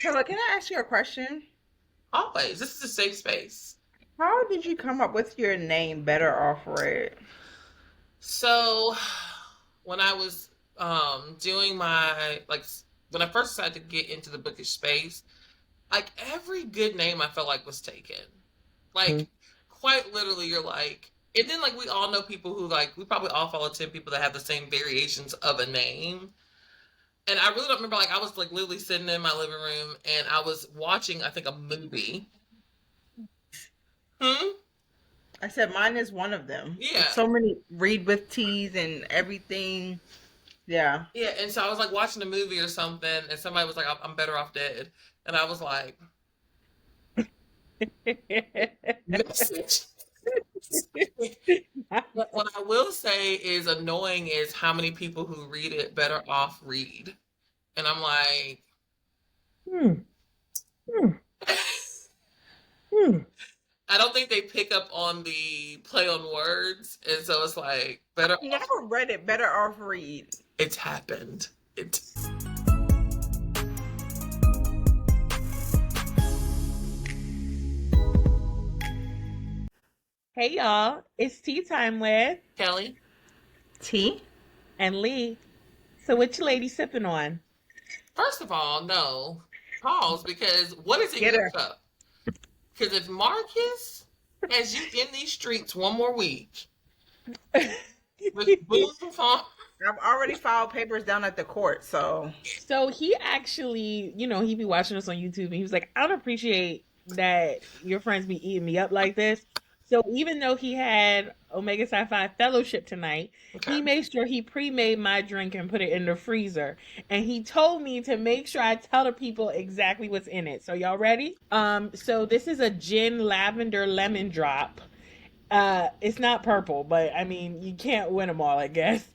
Taylor, can I ask you a question? Always. This is a safe space. How did you come up with your name, Better Off Red? So when I was doing my when I first decided to get into the bookish space, like every good name I felt like was taken. Like quite literally you're like and then like we all know people who like we probably all follow 10 people that have the same variations of a name. And I really don't remember like I was like literally sitting in my living room and I was watching I think a movie. Hmm? I said mine is one of them. It's Yeah. so many read with T's and everything. Yeah. Yeah, and so I was like watching a movie or something, and somebody was like, "I'm better off dead," and I was like, "Message." What I will say is annoying is how many people who read it better off read, and I'm like, Hmm. Hmm. Hmm. I don't think they pick up on the play on words, and so it's like better off. Never read it. Better Off Read. It's happened. It. Hey y'all, it's tea time with Kelly, T. and Lee. So what you ladies sipping on? first of all, no pause because what is in Get your her. cup? Because if Marcus has you in these streets one more week with boom farm. I've already filed papers down at the court, so So he actually, he be watching us on YouTube and he was like, I don't appreciate that your friends be eating me up like this. So even though he had Omega Sci-Fi Fellowship tonight, Okay. he made sure he pre-made my drink and put it in the freezer. And he told me to make sure I tell the people exactly what's in it. So y'all ready? So this is a gin lavender lemon drop. It's not purple, but I mean, you can't win them all, I guess.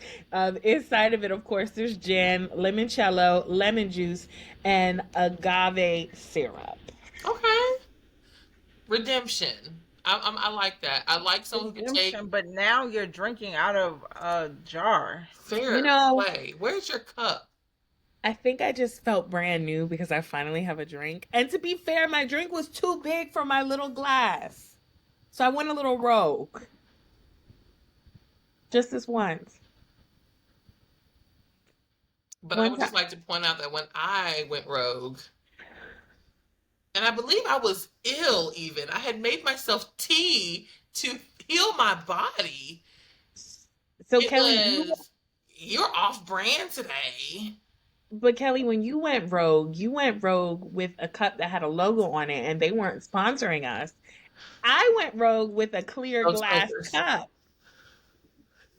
Inside of it, of course, there's gin, limoncello, lemon juice, and agave syrup. Okay. Redemption. I like that. I like someone who can take redemption. But now you're drinking out of a jar. You fair know, play. Where's your cup? I think I just felt brand new because I finally have a drink. And to be fair, my drink was too big for my little glass. So I went a little rogue. Just this once. But I One would just time. like to point out that when I went rogue, and I believe I was ill even, I had made myself tea to heal my body. So It Kelly, was, you're off brand today. When you went rogue with a cup that had a logo on it and they weren't sponsoring us. I went rogue with a clear Those glass filters. cup.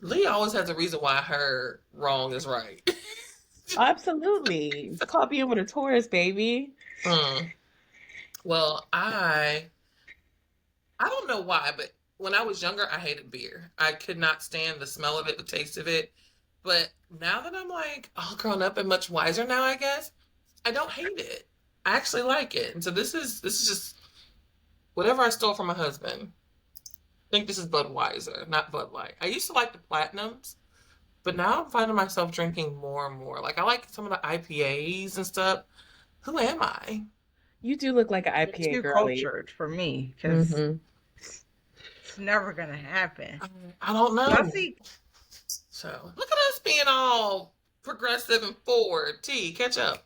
Lee always has a reason why her wrong is right. Absolutely. It's called being with a tourist, baby. Hmm. Well, I don't know why, but when I was younger, I hated beer. I could not stand the smell of it, the taste of it. But now that I'm like all grown up and much wiser now, I guess I don't hate it. I actually like it. And so this is just whatever I stole from my husband. I think this is Budweiser, not Bud Light. I used to like the platinums, but now I'm finding myself drinking more and more. Like I like some of the IPAs and stuff. Who am I? You do look like an You're IPA too girly. cultured for me because Mm-hmm. it's never gonna happen. I don't Y'all know. see, So look at us being all progressive and forward. T, catch up.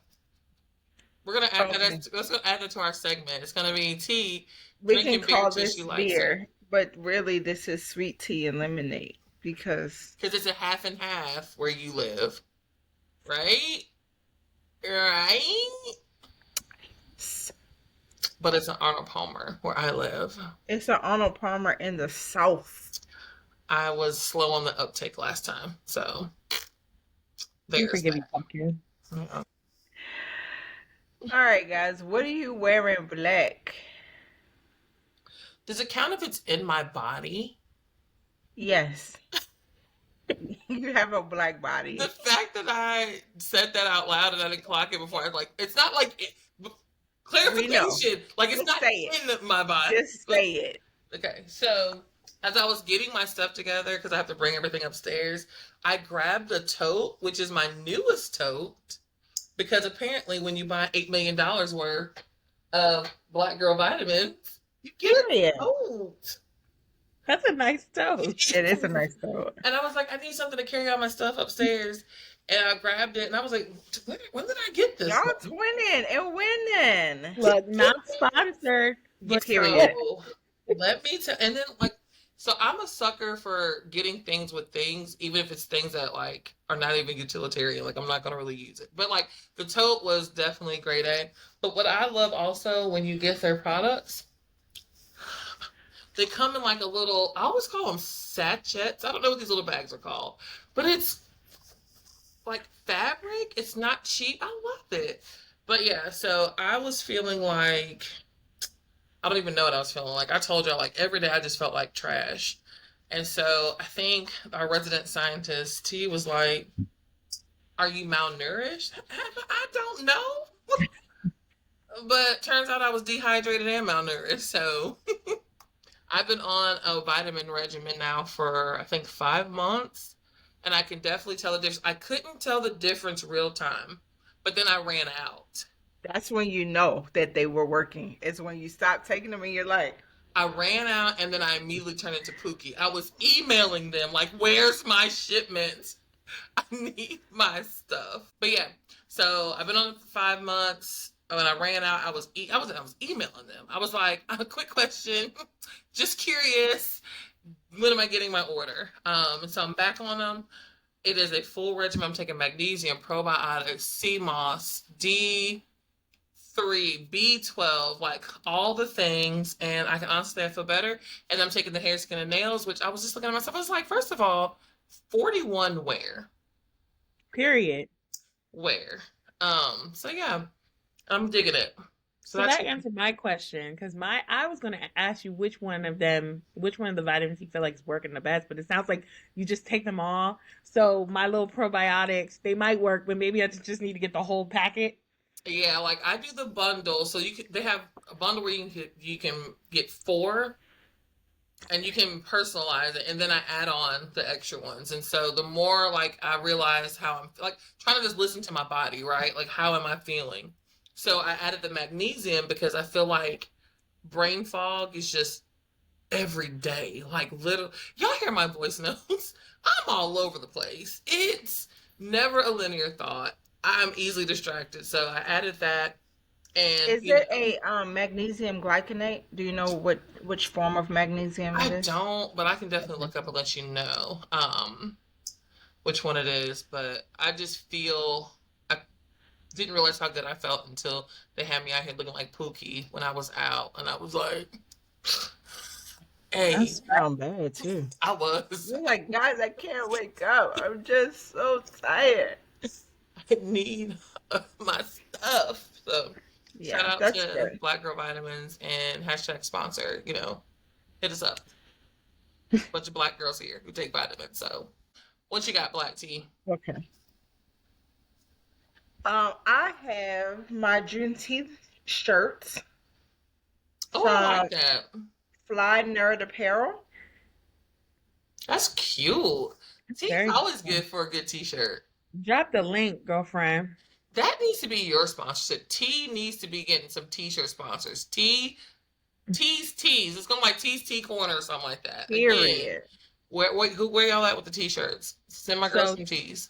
We're gonna add okay, that. Let's go add that to our segment. It's gonna be T we can drinking beer call till she this likes it beer, but really this is sweet tea and lemonade because because it's a half and half where you live, right? Right. But it's an Arnold Palmer where I live. it's an Arnold Palmer in the South. I was slow on the uptake last time, so We there's forgive you, that. pumpkin. Yeah. All right, guys, what are you wearing black? Does it count if it's in my body? Yes, you have a black The body. fact that I said that out loud and I didn't clock it before, I was like, it's not like We know. clarification, like it's Just not say it. in my body. Just But say it. okay, so as I was getting my stuff together because I have to bring everything upstairs, I grabbed a tote, which is my newest tote, because apparently when you buy $8 million worth of black girl vitamins, you get a Period. tote. That's a nice toast. It is a nice thought. And I was like, I need something to carry all my stuff upstairs. And I grabbed it and I was like, when did I get this Y'all one? twinning and winning. Look, not sponsored, but Period. So let me tell, and then like, so I'm a sucker for getting things with things, even if it's things that like are not even utilitarian. Like I'm not gonna really use it, but like the tote was definitely grade A. But what I love also when you get their products, they come in like a little. I always call them sachets. I don't know what these little bags are called, but it's like fabric. It's not cheap. I love it. But yeah, so I was feeling like I don't even know what I was feeling like. I told y'all, like, every day I just felt like trash. And so I think our resident scientist, T, was like, are you malnourished? I don't know. But turns out I was dehydrated and malnourished. So I've been on a vitamin regimen now for, I think, 5 months. And I can definitely tell the difference. I couldn't tell the difference real time, but then I ran out. That's when you know that they were working. It's when you stop taking them and you're like, I ran out and then I immediately turned into Pookie. I was emailing them like, "Where's my shipment? I need my stuff." But yeah, so I've been on it for 5 months. When I ran out, I was emailing them. I was like, "A quick question, just curious. When am I getting my order?" And so I'm back on them. It is a full regimen. I'm taking magnesium, probiotics, sea moss, D3, B12, like all the things, and I can honestly I feel better. And I'm taking the hair, skin, and nails, which I was just looking at myself. I was like, first of all, 41 period. wear. So yeah, I'm digging it. So So that's that answered my question because I was going to ask you which one of the vitamins you feel like is working the best, but it sounds like you just take them all. So my little probiotics, they might work, but maybe I just need to get the whole packet. yeah, like I do the bundle. So they have a bundle where you can get four and you can personalize it, and then I add on the extra ones. And so the more like I realize how I'm like trying to just listen to my body, right? Like how am I feeling? So I added the magnesium because I feel like brain fog is just every day. Like little y'all hear my voice notes. I'm all over the place. It's never a linear thought. I'm easily distracted. So I added that and is it a magnesium glycinate? Do you know which form of magnesium I it is? don't, but I can definitely Okay. look up and let you know which one it is. But I just feel I didn't realize how good I felt until they had me out here looking like Pookie when I was out, and I was like, That "Hey, sounds bad too. I was. You're like, guys, I can't wake up. I'm just so tired. I need my stuff." So shout Yeah, out that's to good. Black Girl Vitamins and hashtag sponsor. Hit us up. Bunch of black girls here who take vitamins. So what you got, Black Tea? Okay. I have my Juneteenth shirts Oh, I like from that. Fly Nerd Apparel. That's cute. Tea is Very always good. good for a good t-shirt. Drop the link, girlfriend. That needs to be your sponsorship. T needs to be getting some t-shirt sponsors. Tees. It's gonna be like T's Tea Corner or something like that. Again, Period. where y'all at with the t-shirts? Send my girls So some teas.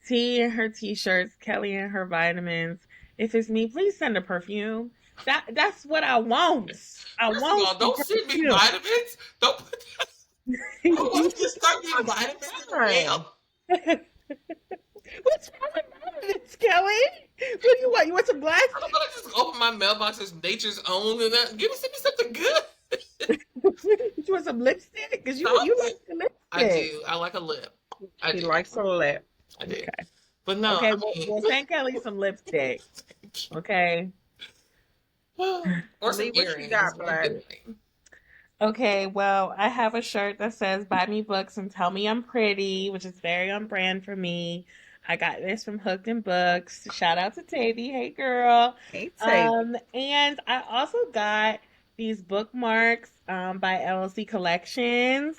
T and her t-shirts, Kelly and her vitamins. If it's me, please send a perfume. That's what I want. I First of want all, some don't send me perfume. vitamins. Don't put that. I want to just start getting vitamins in the Fine. mail. What's wrong with vitamins, Kelly? What do you want? You want some glasses? I'm gonna just open my mailbox as nature's own and that. Send me something good. You want some lipstick? Because you like Something. the I lipstick. do. I like a lip. I She do. likes a lip. I do. Okay. But no, Okay, I well, mean, we'll send Kelly some lipstick. Okay. or some Lee, what you earrings. got, Really Black? good earrings. Okay, well, I have a shirt that says "Buy me books and tell me I'm pretty," which is very on brand for me. I got this from Hooked in Books. Shout out to Tavy. Hey, girl. Hey, Tavy. And I also got these bookmarks by LLC Collections.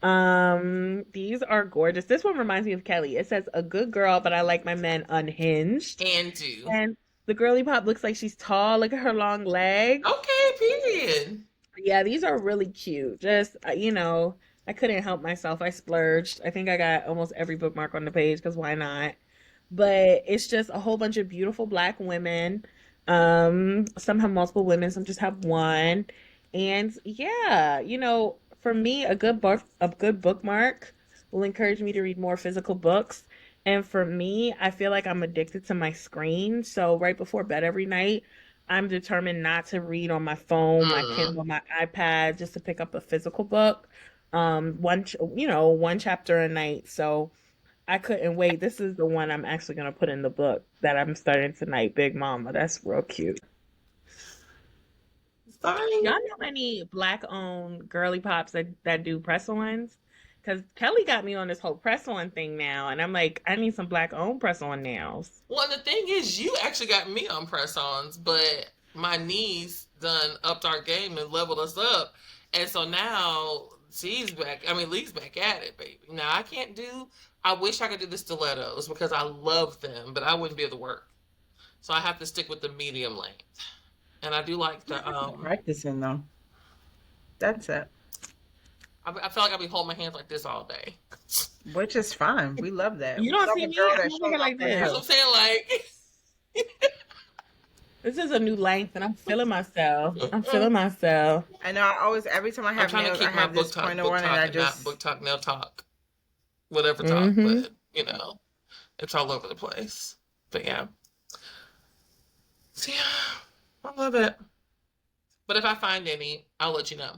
These are gorgeous. This one reminds me of Kelly. It says a good girl, but I like my men unhinged. And do. And the girly pop looks like she's tall. Look at her long legs. Okay, period. Yeah, these are really cute. Just, I couldn't help myself. I splurged. I think I got almost every bookmark on the page because why not? But it's just a whole bunch of beautiful black women. Some have multiple women, some just have one. And yeah, for me, a good bookmark will encourage me to read more physical books. And for me, I feel like I'm addicted to my screen. So right before bed every night, I'm determined not to read on my phone, my Mm. Kindle, my iPad, just to pick up a physical book. One chapter a night. So I couldn't wait. This is the one I'm actually gonna put in the book that I'm starting tonight, Big Mama. That's real cute. Y'all Fine. know any black owned girly pops that do press ons? Because Kelly got me on this whole press on thing now, and I'm like, I need some black owned press on nails. Well, the thing is, you actually got me on press-ons, but my niece done upped our game and leveled us up, and so now she's back. I mean, Lee's back at it, baby. Now I can't do. I wish I could do the stilettos because I love them, but I wouldn't be able to work. So I have to stick with the medium length, and I do like the. Practicing though. That's it. I feel like I'll be holding my hands like this all day. Which is fine. We love that. You We don't love see a me? girl I'm that over here shows off like her That's this. what I'm nails. saying. This is a new length, and I'm feeling myself. I'm Like, feeling myself. I know. I always, every time I I'm have trying to nails, I keep my have this pointer book one, and talk, I and not just book talk, nail talk, whatever talk. Mm-hmm. But it's all over the place. But yeah, so yeah, I love it. But if I find any, I'll let you know.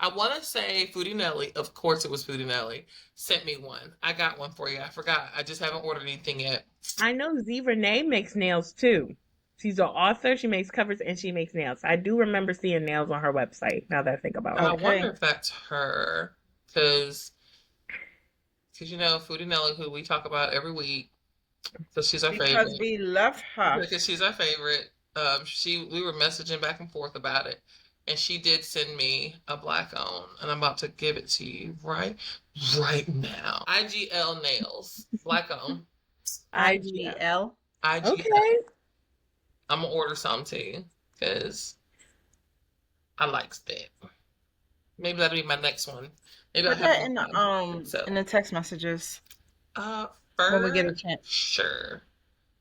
I want to say Foodie Nelly, of course it was Foodie Nelly, sent me one. I got one for you. I forgot. I just haven't ordered anything yet. I know Z Renee makes nails too. She's an author. She makes covers and she makes nails. I do remember seeing nails on her website. Now that I think about Oh, I it. wonder okay. if that's her. Because, Foodie Nelly, who we talk about every week, because she's our Because favorite. we love her. Because she's our favorite. We were messaging back and forth about it, and she did send me a black own, and I'm about to give it to you right now. IGL nails, black own, IGL. IGL. IGL. Okay. I'm gonna order some too, because I like that. Maybe that'll be my next one. Maybe I'll Put have that more time. in So, the text messages uh, when we get a for chance. sure.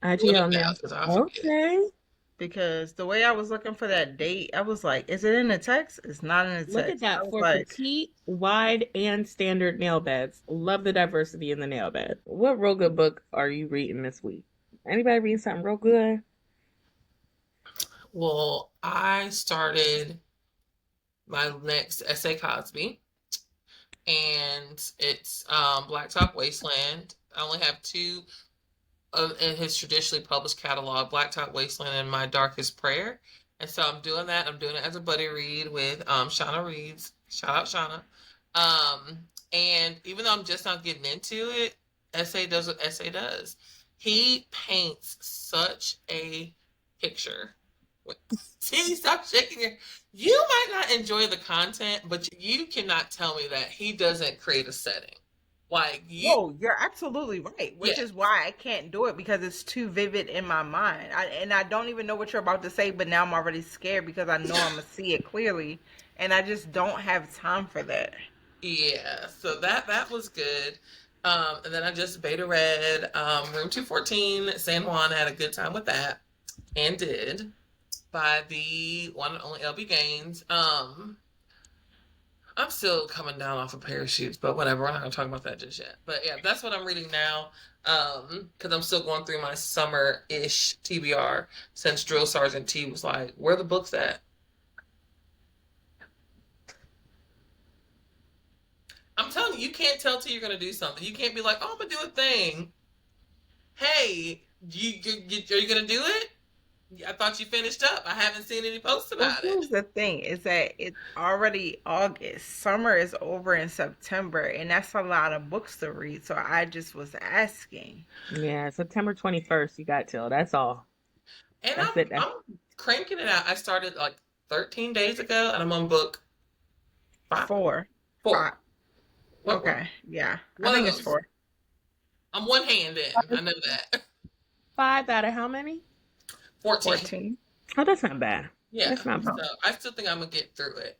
Look IGL it now, nails. because I'll forget. Okay. Because the way I was looking for that date, I was like, is it in the text? It's not in the Look at text. I that was for like, petite, wide, and standard nail beds. Love the diversity in the nail bed. What real good book are you reading this week? Anybody reading something real good? Well, I started my next essay Cosby, and it's Blacktop Wasteland. I only have two in his traditionally published catalog, Blacktop Wasteland and My Darkest Prayer. And so I'm doing that. I'm doing it as a buddy read with Shauna Reeds. Shout out Shauna. And even though I'm just not getting into it, Essay does what Essay does. He paints such a picture. See, stop shaking your. You might not enjoy the content, but you cannot tell me that he doesn't create a setting. Like you, no, you're absolutely right. Which yeah, is why I can't do it because it's too vivid in my mind. And I don't even know what you're about to say, but now I'm already scared because I know I'm gonna see it clearly, and I just don't have time for that. yeah. So that was good. And then I just beta read Room 214, San Juan. Had a good time with that, and did by the one and only LB Gaines. I'm still coming down off of parachutes, but whatever. We're not going to talk about that just yet. But yeah, that's what I'm reading now. Because I'm still going through my summer-ish TBR since Drill Sergeant T was like, "Where are the books at?" I'm telling you, you can't tell till you're going to do something. You can't be like, "Oh, I'm gonna do a thing." Hey, are you going to do it? I thought you finished up. I haven't seen any posts Well, about it. here's the thing is that it's already August. Summer is over in September, and that's a lot of books to read. So I just was asking. Yeah, September 21st, you got till. That's all. And That's it. I'm cranking it out. I started like 13 days ago, and I'm on book five, Four. four. Five. What one? Okay, yeah, I One of think it's those. 4. I'm one hand in. I know that. 5 out of how many? 14. 14. Oh, that's not bad. Yeah. That's not bad. So I still think I'm gonna get through it.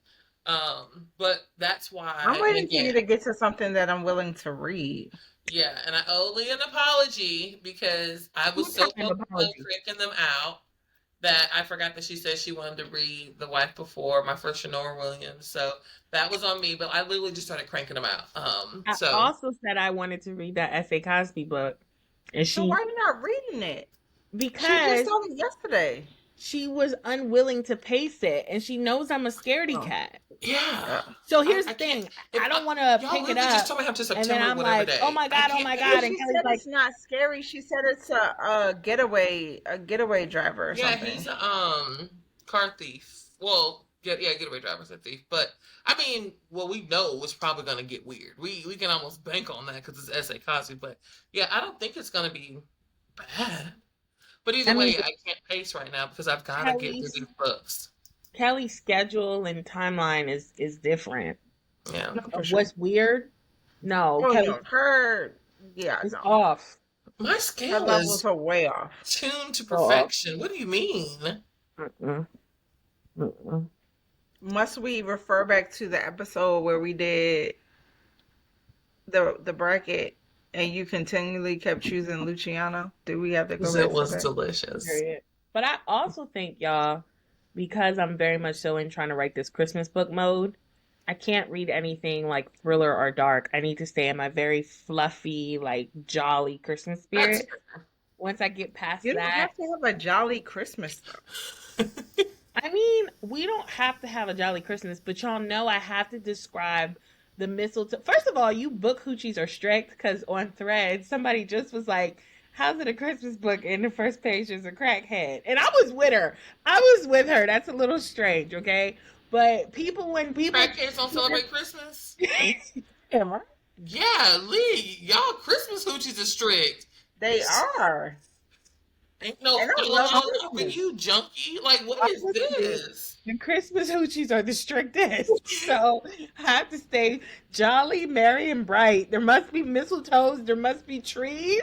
But that's I'm why, and waiting for you again, to get to something that I'm willing to read. yeah, and I owe Lee an apology because I was What so kind of focused on apology? freaking them out that I forgot that she said she wanted to read The Wife Before, my first Shannora Williams. So that was on me, but I literally just started cranking them out. I So also said I wanted to read that S.A. Cosby book, and So why are you not reading it? She just because started yesterday. she was unwilling to pace it, and she knows I'm a scaredy Oh, cat. yeah, So here's I the can't. thing: If I don't want to y'all pick it literally just up, told me up to and then September, I'm whatever like, day, I oh can't. my but god, and she Kelly's said like, it's not scary. She said it's a getaway driver or Yeah, something. he's a car thief. Well, yeah, getaway driver's a thief. But I mean, well, we know it's probably gonna get weird. We can almost bank on that because it's S.A. Cosby. But yeah, I don't think it's gonna be bad. But either I mean, way, I can't pace right now because I've got to get through Kelly's these books. Kelly's schedule and timeline is different. Yeah, No, for sure. What's weird? No, Oh Kelly no, her. Yeah, is no, off. my her scale levels is are way off. tuned to Off. perfection. What do you mean? Mm-mm. Mm-mm. Must we refer back to the episode where we did the bracket and you continually kept choosing Luciano? Do we have to go Because it back to was that? delicious. Period. But I also think, y'all, because I'm very much so in trying to write this Christmas book mode, I can't read anything like thriller or dark. I need to stay in my very fluffy, like jolly Christmas That's spirit. Once I get past You don't that, have to have a jolly Christmas though. I mean, we don't have to have a jolly Christmas, but y'all know I have to describe the mistletoe. First of all, you book hoochies are strict because on Threads, somebody just was like, how's it a Christmas book and the first page is a crackhead? And I was with her. I was with her. That's a little strange, okay? But when people. Crackheads don't celebrate Christmas. Am I? Yeah, Lee, y'all Christmas hoochies are strict. They are. Ain't no And I love follow for Christmas. you, junkie. Like, what is this? The Christmas hoochies are the strictest. So I have to stay jolly, merry, and bright. There must be mistletoes. There must be trees.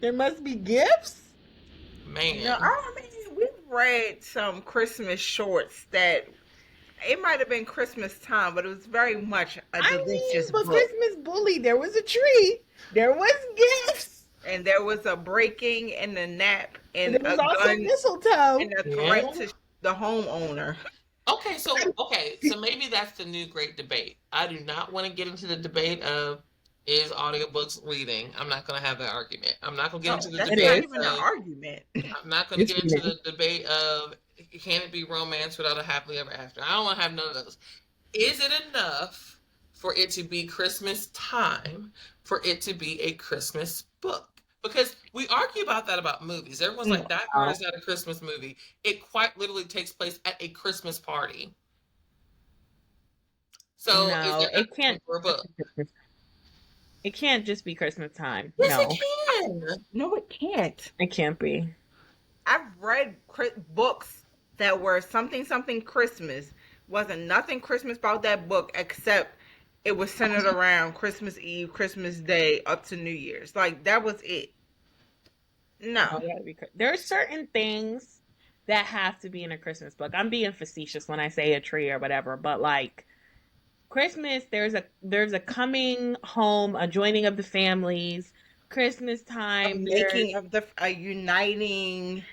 There must be gifts. Man. No, I mean we've read some Christmas shorts that it might have been Christmas time, but it was very much a delicious But book. Christmas bully, there was a tree. There was gifts. And there was a breaking and a nap And and there a was also gun mistletoe. and a Yeah. threat to the homeowner. Okay, so maybe that's the new great debate. I do not want to get into the debate of is audiobooks reading. I'm not going to have that argument. I'm not going to get No, into the that's It not debate is. even an of argument. I'm not going to It's get into reading. the debate of can it be romance without a happily ever after. I don't want to have none of those. Is it enough for it to be Christmas time for it to be a Christmas book? Because we argue about that about movies. Everyone's like, Die Hard is not a Christmas movie. It quite literally takes place at a Christmas party. So is No, that not it can't. for a book? It can't just be Christmas time. Yes, No, it can. No, it can't. it can't be. I've read books that were something Christmas. Wasn't nothing Christmas about that book except it was centered around Christmas Eve, Christmas Day, up to New Year's. Like that was it. No. There are certain things that have to be in a Christmas book. I'm being facetious when I say a tree or whatever, but like Christmas, there's a coming home, a joining of the families. Christmas A time, making of a uniting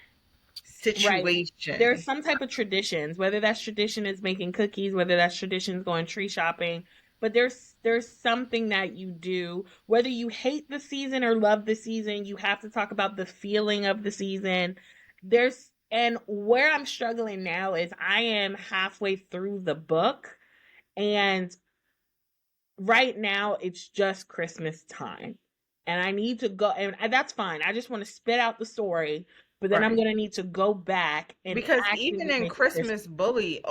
situation. there's some type of traditions, whether that's tradition is making cookies, whether that's tradition is going tree shopping, but there's something that you do, whether you hate the season or love the season, you have to talk about the feeling of the season. And where I'm struggling now is I am halfway through the book, and right now it's just Christmas time. And I need to go, and that's fine. I just want to spit out the story, but then I'm Right. going to need to go back and Because actually even in make Christmas Bully,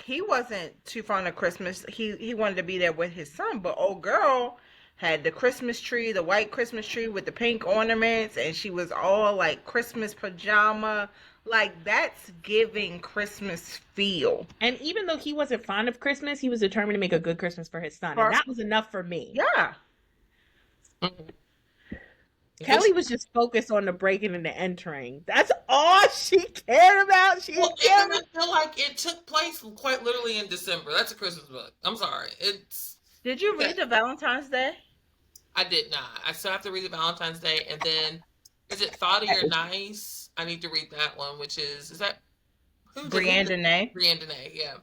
he wasn't too fond of Christmas. He wanted to be there with his son, but old girl had the Christmas tree, the white Christmas tree with the pink ornaments, and she was all like Christmas pajama, Like that's giving Christmas feel. And even though he wasn't fond of Christmas, he was determined to make a good Christmas for his son, and For, that was enough for me. yeah. Mhm. Kelly This, was just focused on the breaking and the entering. That's all she cared about. She well, didn't care. and I feel like it took place quite literally in December. That's a Christmas book. I'm sorry. Did you Yeah, read the Valentine's Day? I did not. I still have to read the Valentine's Day, and then is it Thoughty or Nice? I need to read that one, which is that who Brienne did Dene? Brienne Dene? Yeah,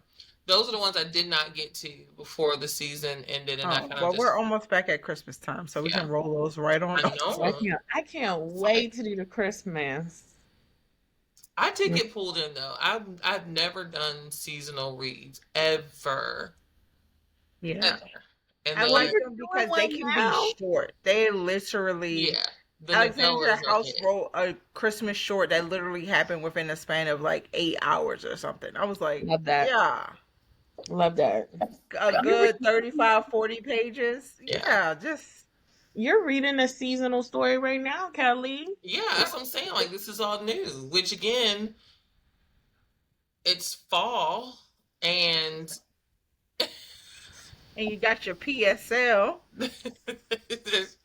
those are the ones I did not get to before the season ended, and I Oh, kind of well, we're just almost back at Christmas time, so we yeah. can roll those right on I over. know. I can't wait to do the Christmas. I did get pulled in though. I've never done seasonal reads ever, Yeah. ever, and I Well, like then you're them doing because they one can be now. short. They literally, yeah, the Alexandria novellas are House it. wrote a Christmas short that literally happened within a span of like 8 hours or something. I was like, Love that. yeah, Love that. a good 35, 40 pages. Yeah, Yeah, just, You're reading a seasonal story right now, Kelly. yeah. That's what I'm saying. Like this is all new. Which again, it's fall, and and you got your PSL. there's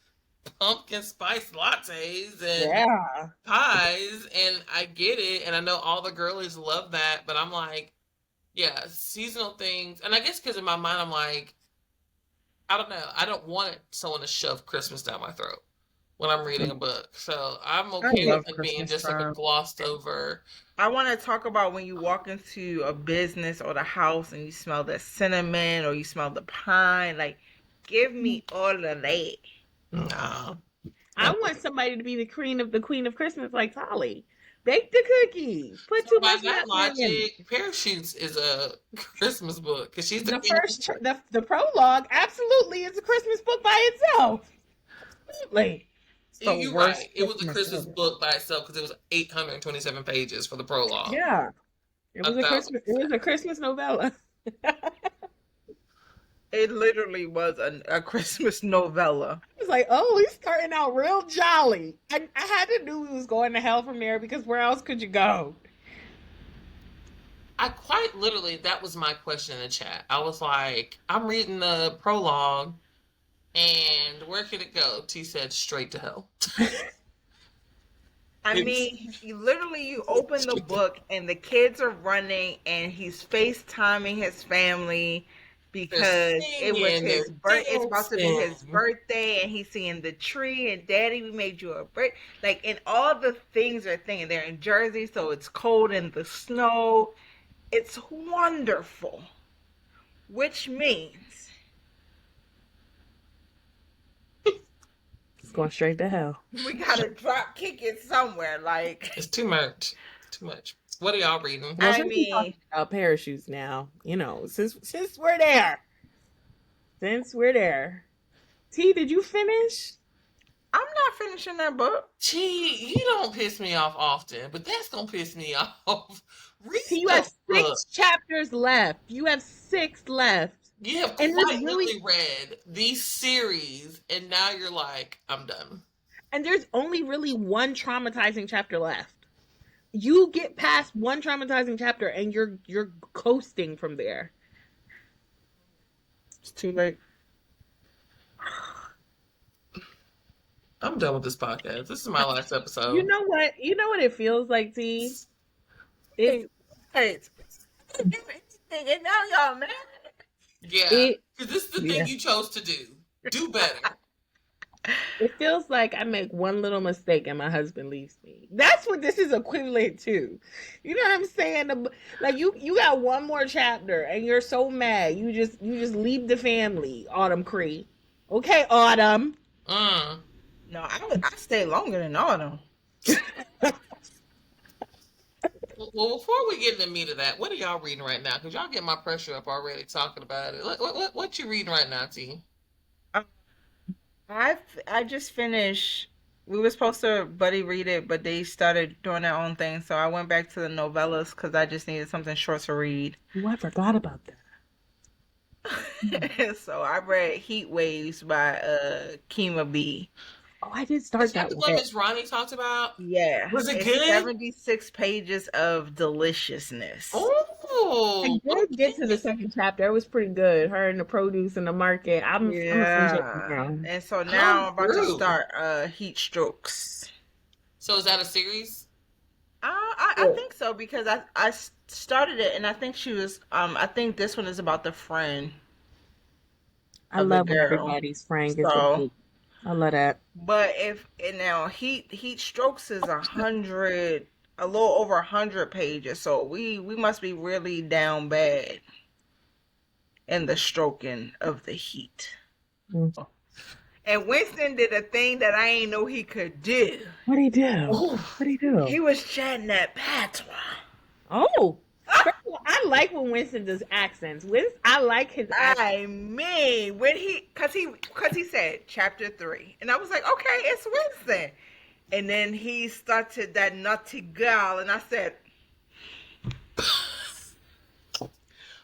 pumpkin spice lattes and Yeah. pies, and I get it, and I know all the girlies love that, but I'm like, yeah, seasonal things, and I guess because in my mind I'm like, I don't know, I don't want someone to shove Christmas down my throat when I'm reading a book, so I'm I okay with love it being Christmas just like a time. glossed over. I want to talk about when you walk into a business or the house and you smell the cinnamon or you smell the pine. Like, give me all of that. No, I want somebody to be the queen of Christmas like Holly. Bake the cookies. Put so too by much that nutmeg in it. logic, Parachutes is a Christmas book because she's the The queen. first the prologue absolutely is a Christmas book by itself. Absolutely. The You're worst right. It was a Christmas Christmas ever. book by itself because it was 827 pages for the prologue. Yeah. It A was a thousand Christmas. It was percent. a Christmas novella. It literally was a Christmas novella. It's like, oh, he's starting out real jolly. I had to knew he was going to hell from there because where else could you go? I quite literally, that was my question in the chat. I was like, I'm reading the prologue, and where could it go? T said, straight to hell. I It's mean, you open the book and the kids are running and he's FaceTiming his family they're because it was singing, his they're it's about to be his dancing. birthday and he's seeing the tree and daddy we made you a birthday, like, and all the things are thinking they're in Jersey so it's cold in the snow. It's wonderful, which means It's going straight to hell. we gotta drop kick it somewhere. Like, It's too much. Too much. What are y'all reading? Well, I since we talking mean, about parachutes now, you know, since we're there, T, did you finish? I'm not finishing that book. Gee, you don't piss me off often, but that's gonna piss me off. Read T, you the have book. 6 chapters left. You have 6 left. You have And quite there's really literally read these series, and now you're like, I'm done. and there's only really one traumatizing chapter left. You get past one traumatizing chapter and you're coasting from there. It's too late. I'm done with this podcast. This is my last episode. You know what? You know what it feels like, T? Hey, It hey, do anything and now y'all mad. Yeah, it because this is the yeah. thing you chose to do. Do better. It feels like I make one little mistake and my husband leaves me. That's what this is equivalent to. You know what I'm saying? Like you got one more chapter and you're so mad. You just leave the family, Autumn Cree. Okay, Autumn. Mm. No, I stay longer than Autumn. Well, before we get in the meat of that, what are y'all reading right now? Because y'all get my pressure up already talking about it. What you reading right now, T? Um, I just finished. We were supposed to buddy read it, but they started doing their own thing, so I went back to the novellas because I just needed something short to read. Oh, I forgot about that. So I read Heat Waves by Kima B. Oh, I did Is start that that the with one it. Miss Ronnie talked about? Yeah, Was it it's good? 76 pages of deliciousness. I Oh, did get to the okay. second chapter. It was pretty good. Her and the produce and the market. I'm gonna finish it Yeah. now. And so Come now I'm about to through. start Heat Strokes. So is that a series? I Yeah. think so because I started it and I think she was I think this one is about the friend I of the love when girl. everybody's friend gets a So, date. I love that. but if and now Heat Strokes is 100, a little over 100 pages. So we must be really down bad in the stroking of the heat. Mm. And Winston did a thing that I ain't know he could do. What do you do? Oh, What do you do? He was chatting that patois. Oh, first of all, I like when Winston does accents. I like his accent. I mean, when cause he said chapter 3, and I was like, okay, it's Winston, and then he started that nutty girl, and I said,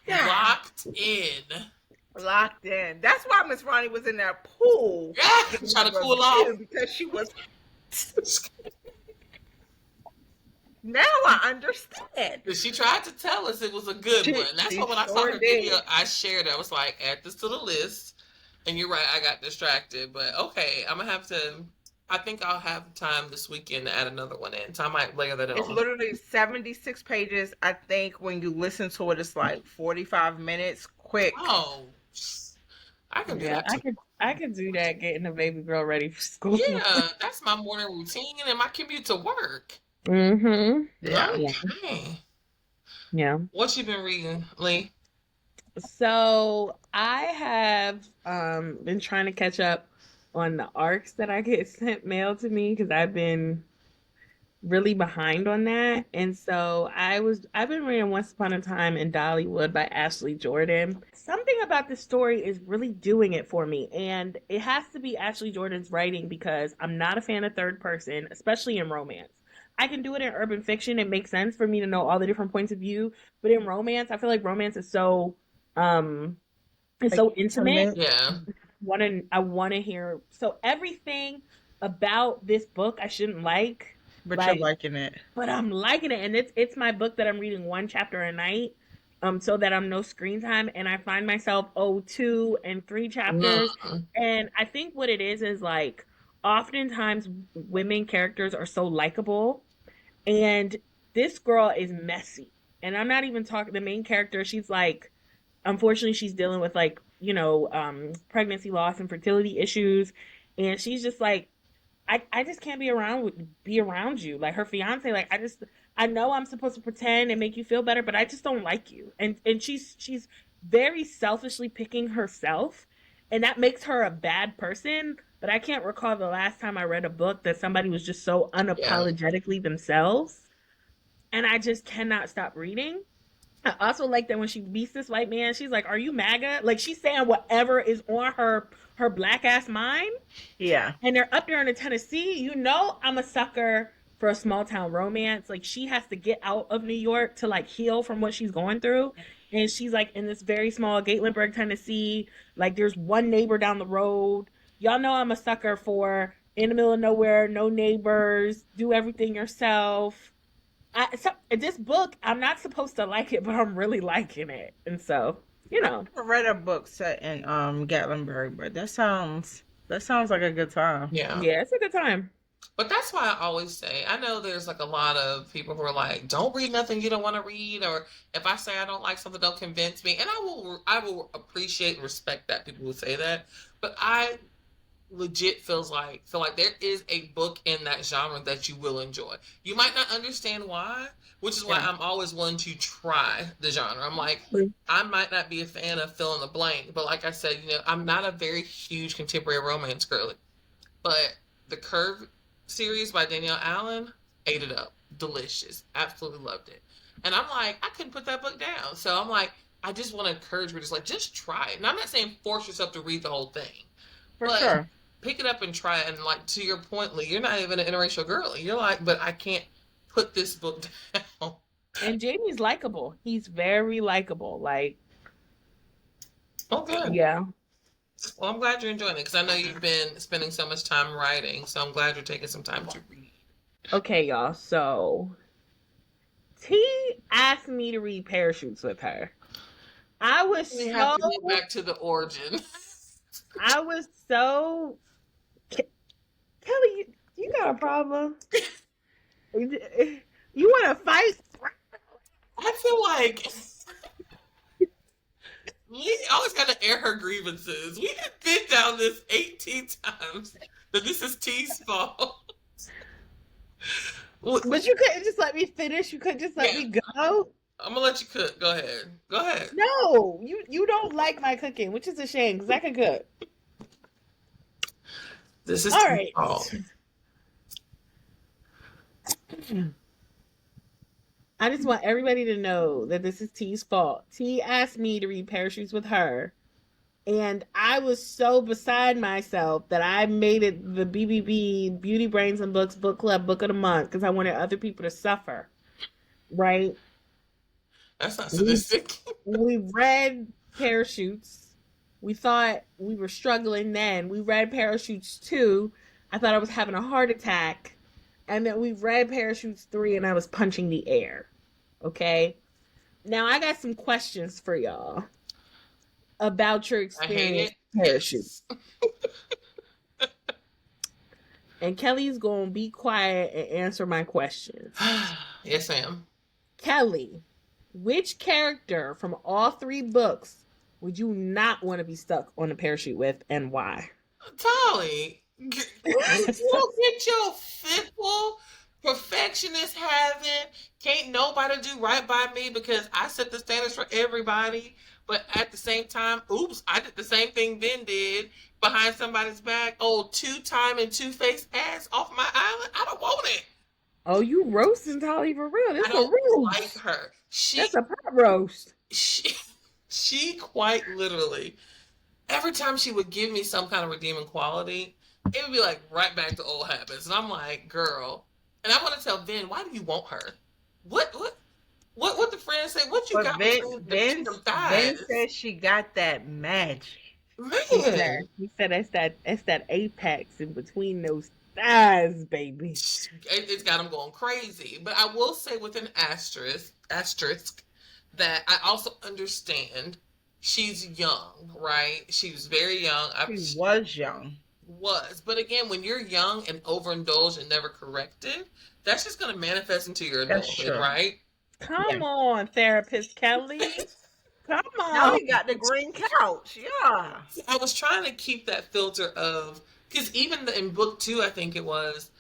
yeah, locked in. locked in. That's why Miss Ronnie was in that pool Yeah, giving trying a to cool off. review because she was. Now I understand. She tried to tell us it was a good one. That's She why when I saw sure her video, did. I shared it. I was like, add this to the list. And you're right, I got distracted. But okay, I'm gonna have to. I think I'll have time this weekend to add another one in. So I might layer that It's on. literally 76 pages. I think when you listen to it, it's like 45 minutes, quick. Oh, I can do Yeah, that too. I could do that. Getting the baby girl ready for school. Yeah, that's my morning routine and my commute to work. Mm-hmm. Yeah. Yeah. Okay. Yeah. What you been reading, Lee? So I have been trying to catch up on the arcs that I get sent mail to me because I've been really behind on that. And so I've been reading Once Upon a Time in Dollywood by Ashley Jordan. Something about this story is really doing it for me. And it has to be Ashley Jordan's writing because I'm not a fan of third person, especially in romance. I can do it in urban fiction. It makes sense for me to know all the different points of view. But in romance, I feel like romance is so um it's Like so intimate. Yeah. I wanna hear so everything about this book I shouldn't like. But you're Like liking it. but I'm liking it, and it's my book that I'm reading one chapter a night, so that I'm no screen time, and I find myself 2 and 3 chapters, Mm. and I think what it is like oftentimes women characters are so likable, and this girl is messy, and I'm not even talking the main character. She's like, unfortunately, she's dealing with like pregnancy loss and fertility issues, and she's just like I just can't be around you. Like her fiance, like I know I'm supposed to pretend and make you feel better, but I just don't like you. And she's very selfishly picking herself, and that makes her a bad person. But I can't recall the last time I read a book that somebody was just so Yeah. unapologetically themselves. And I just cannot stop reading. I also like that when she meets this white man, she's like, "Are you MAGA?" Like she's saying whatever is on her black ass mind, Yeah. and they're up there in the Tennessee. You know, I'm a sucker for a small town romance. Like she has to get out of New York to like heal from what she's going through, and she's like in this very small Gatlinburg, Tennessee. Like there's one neighbor down the road. Y'all know I'm a sucker for in the middle of nowhere, no neighbors, do everything yourself. This book, I'm not supposed to like it, but I'm really liking it, and so you I know, never read a book set in Gatlinburg, but that sounds like a good time. Yeah. yeah, it's a good time. But that's why I always say, I know there's like a lot of people who are like, don't read nothing you don't want to read, or if I say I don't like something, don't convince me. And I will appreciate and respect that people would say that. But I legit feel like there is a book in that genre that you will enjoy. You might not understand why, which is why Yeah. I'm always willing to try the genre. I'm like, I might not be a fan of fill in the blank, but like I said, I'm not a very huge contemporary romance girly. But the Curve series by Danielle Allen ate it up. Delicious. Absolutely loved it. And I'm like, I couldn't put that book down. So I'm like, I just want to encourage readers, like, just try it. And I'm not saying force yourself to read the whole thing, For but sure. pick it up and try it. And like to your point, Lee, you're not even an interracial girly. You're like, but I can't put this book down. And Jamie's likable. He's very likable. Like, Oh, good. yeah. Well, I'm glad you're enjoying it because I know you've been spending so much time writing. So I'm glad you're taking some time to read. Okay, y'all. So T asked me to read Parachutes with her. I was We have so, to get back to the origin. I was so. Kelly, you got a problem? You want to fight? I feel like we always got to air her grievances. We have been down this 18 times that this is T's fault. But you couldn't just let me finish. You couldn't just let Yeah, me go. I'm gonna let you cook. Go ahead. Go ahead. No, you don't like my cooking, which is a shame because I can cook. This is All T's right. fault. I just want everybody to know that this is T's fault. T asked me to read Parachutes with her, and I was so beside myself that I made it the BBB Beauty Brains and Books Book Club Book of the Month because I wanted other people to suffer. Right? That's not We sadistic. we read Parachutes. We thought we were struggling then. We read Parachutes 2. I thought I was having a heart attack. And then we read Parachutes 3 and I was punching the air. Okay? Now I got some questions for y'all about your I hate experience it. with Parachutes. Yes. And Kelly's going to be quiet and answer my questions. Yes, ma'am. Kelly, which character from all 3 books would you not want to be stuck on a parachute with and why? Tolly, you get your fitful perfectionist having. Can't nobody do right by me because I set the standards for everybody. But at the same time, oops, I did the same thing Ben did behind somebody's back. Oh, 2-time and 2-faced ass off my island. I don't want it. Oh, you roasting Tolly for real. This I a don't roast. like her. That's a pot roast. She, she quite literally every time she would give me some kind of redeeming quality, it would be like right back to old habits. And I'm like, girl. And I want to tell Ben, why do you want her? What the friends say? What you But got between them Ben thighs? said she got that magic. Man. He said that's that apex in between those thighs, baby. It's got him going crazy. But I will say with an asterisk, that I also understand she's young, right? She was very young. She was young. But again, when you're young and overindulged and never corrected, that's just going to manifest into your That's adulthood, true. right? Come on, therapist Kelly. Come Now on. he got the green couch. Yeah. I was trying to keep that filter of, because even in book 2, I think it was,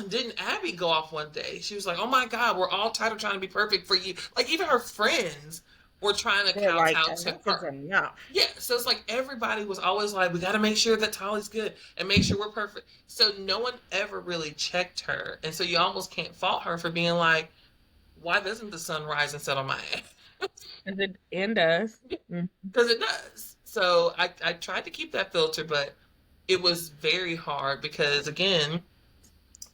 didn't Abby go off one day? She was like, "Oh my God, we're all tired of trying to be perfect for you." Like even her friends were trying to They're like, kowtow to enough is her. enough. Yeah, so it's like everybody was always like, "We got to make sure that Tolly's good and make sure we're perfect." So no one ever really checked her, and so you almost can't fault her for being like, "Why doesn't the sun rise and set on my ass?" Is it and us? Because it does. So I tried to keep that filter, but it was very hard because again,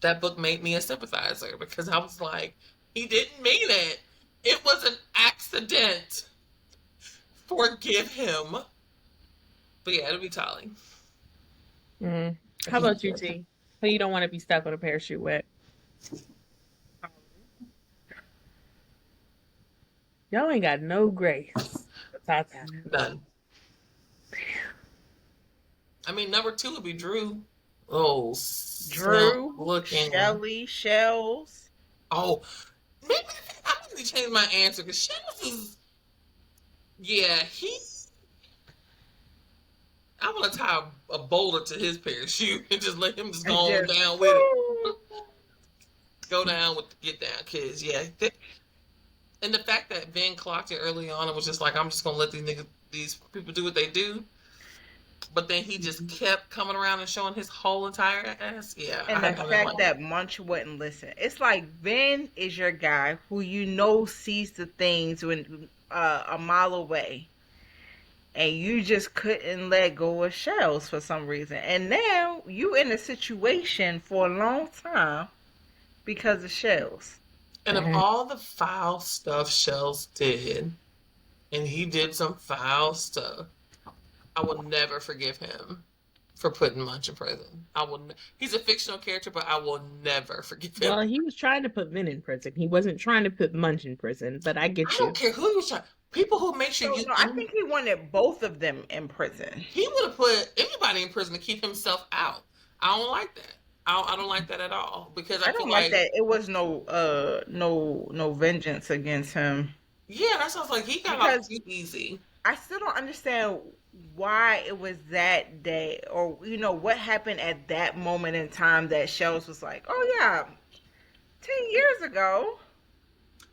that book made me a sympathizer because I was like, he didn't mean it. It was an accident. Forgive him. But yeah, it'll be Tolly. Mm. How about you, T? Who you don't want to be stuck on a parachute with? Y'all ain't got no grace. None. I mean, number 2 would be Drew. Oh, Drew, looking. Shelly, Shells. Oh, maybe I need to change my answer because Shells is. Yeah, I want to tie a boulder to his parachute and just let him just go on down with it. Go down with the get down, kids. Yeah. And the fact that Ben clocked it early on and was just like, I'm just gonna let these people do what they do. But then he just kept coming around and showing his whole entire ass. Yeah. And the fact that Munch wouldn't listen. It's like Ben is your guy who you know sees the things when a mile away. And you just couldn't let go of Shells for some reason. And now you in a situation for a long time because of Shells. And of all the foul stuff Shells did, and he did some foul stuff, I will never forgive him for putting Munch in prison. He's a fictional character, but I will never forgive him. Well, he was trying to put Vin in prison. He wasn't trying to put Munch in prison, but I I get don't you. care who he was trying. People who make sure So you, no, I think he wanted both of them in prison. he would have put anybody in prison to keep himself out. I don't like that. I don't like that at all because I I feel don't like like, that. It was no vengeance against him yeah, that sounds like he got off because too easy. I still don't understand why it was that day, or what happened at that moment in time that Shells was like, oh yeah, 10 years ago.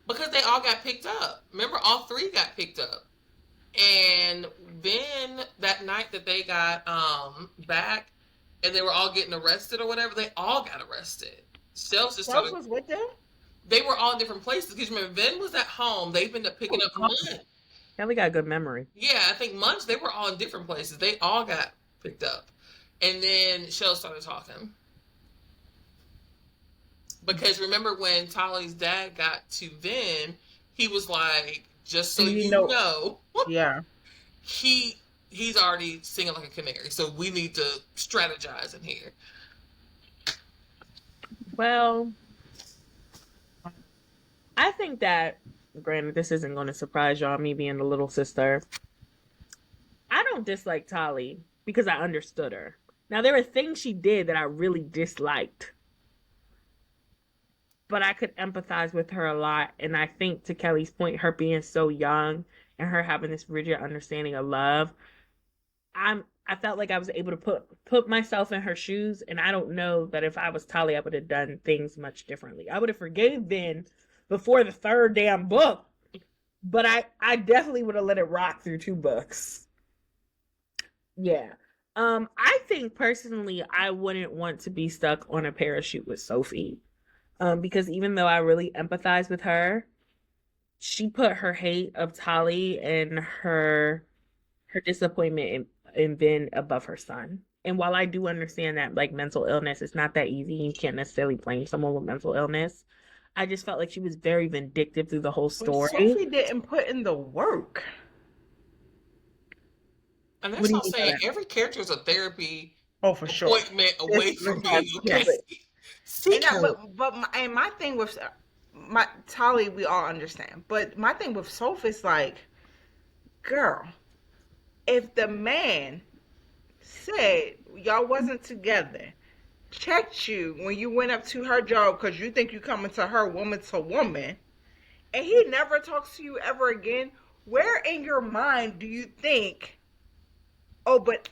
Because they all got picked up. Remember, all three got picked up. And then that night that they got back and they were all getting arrested or whatever, they all got arrested. Shells just Shells started. was with them. They were all in different places. Because remember, Vin was at home. They've been picking up Munch. Kelly got a good memory. Yeah, I think Munch, they were all in different places. They all got picked up. And then Shells started talking. Because remember when Tolly's dad got to Vin, he was like, just so you know, Yeah. he's already singing like a canary, so we need to strategize in here. Well, I think that, granted, this isn't going to surprise y'all, me being the little sister. I don't dislike Tolly because I understood her. Now, there were things she did that I really disliked, but I could empathize with her a lot. And I think, to Kelly's point, her being so young and her having this rigid understanding of love, I felt like I was able to put myself in her shoes, and I don't know that if I was Tolly, I would have done things much differently. I would have forgave Vin before the third damn book, but I definitely would have let it rock through 2 books. Yeah. I think personally I wouldn't want to be stuck on a parachute with Sophie. Because even though I really empathize with her, she put her hate of Tolly and her disappointment in Vin above her son. And while I do understand that, like, mental illness is not that easy, you can't necessarily blame someone with mental illness, I just felt like she was very vindictive through the whole story. But Sophie didn't put in the work. And that's what I'm saying. Every character is a therapy for sure appointment away from being okay. And my thing with my Tolly, we all understand. But my thing with Sophie is like, girl, if the man said y'all wasn't together, checked you when you went up to her job because you think you coming to her woman to woman, and he never talks to you ever again, where in your mind do you think, oh, but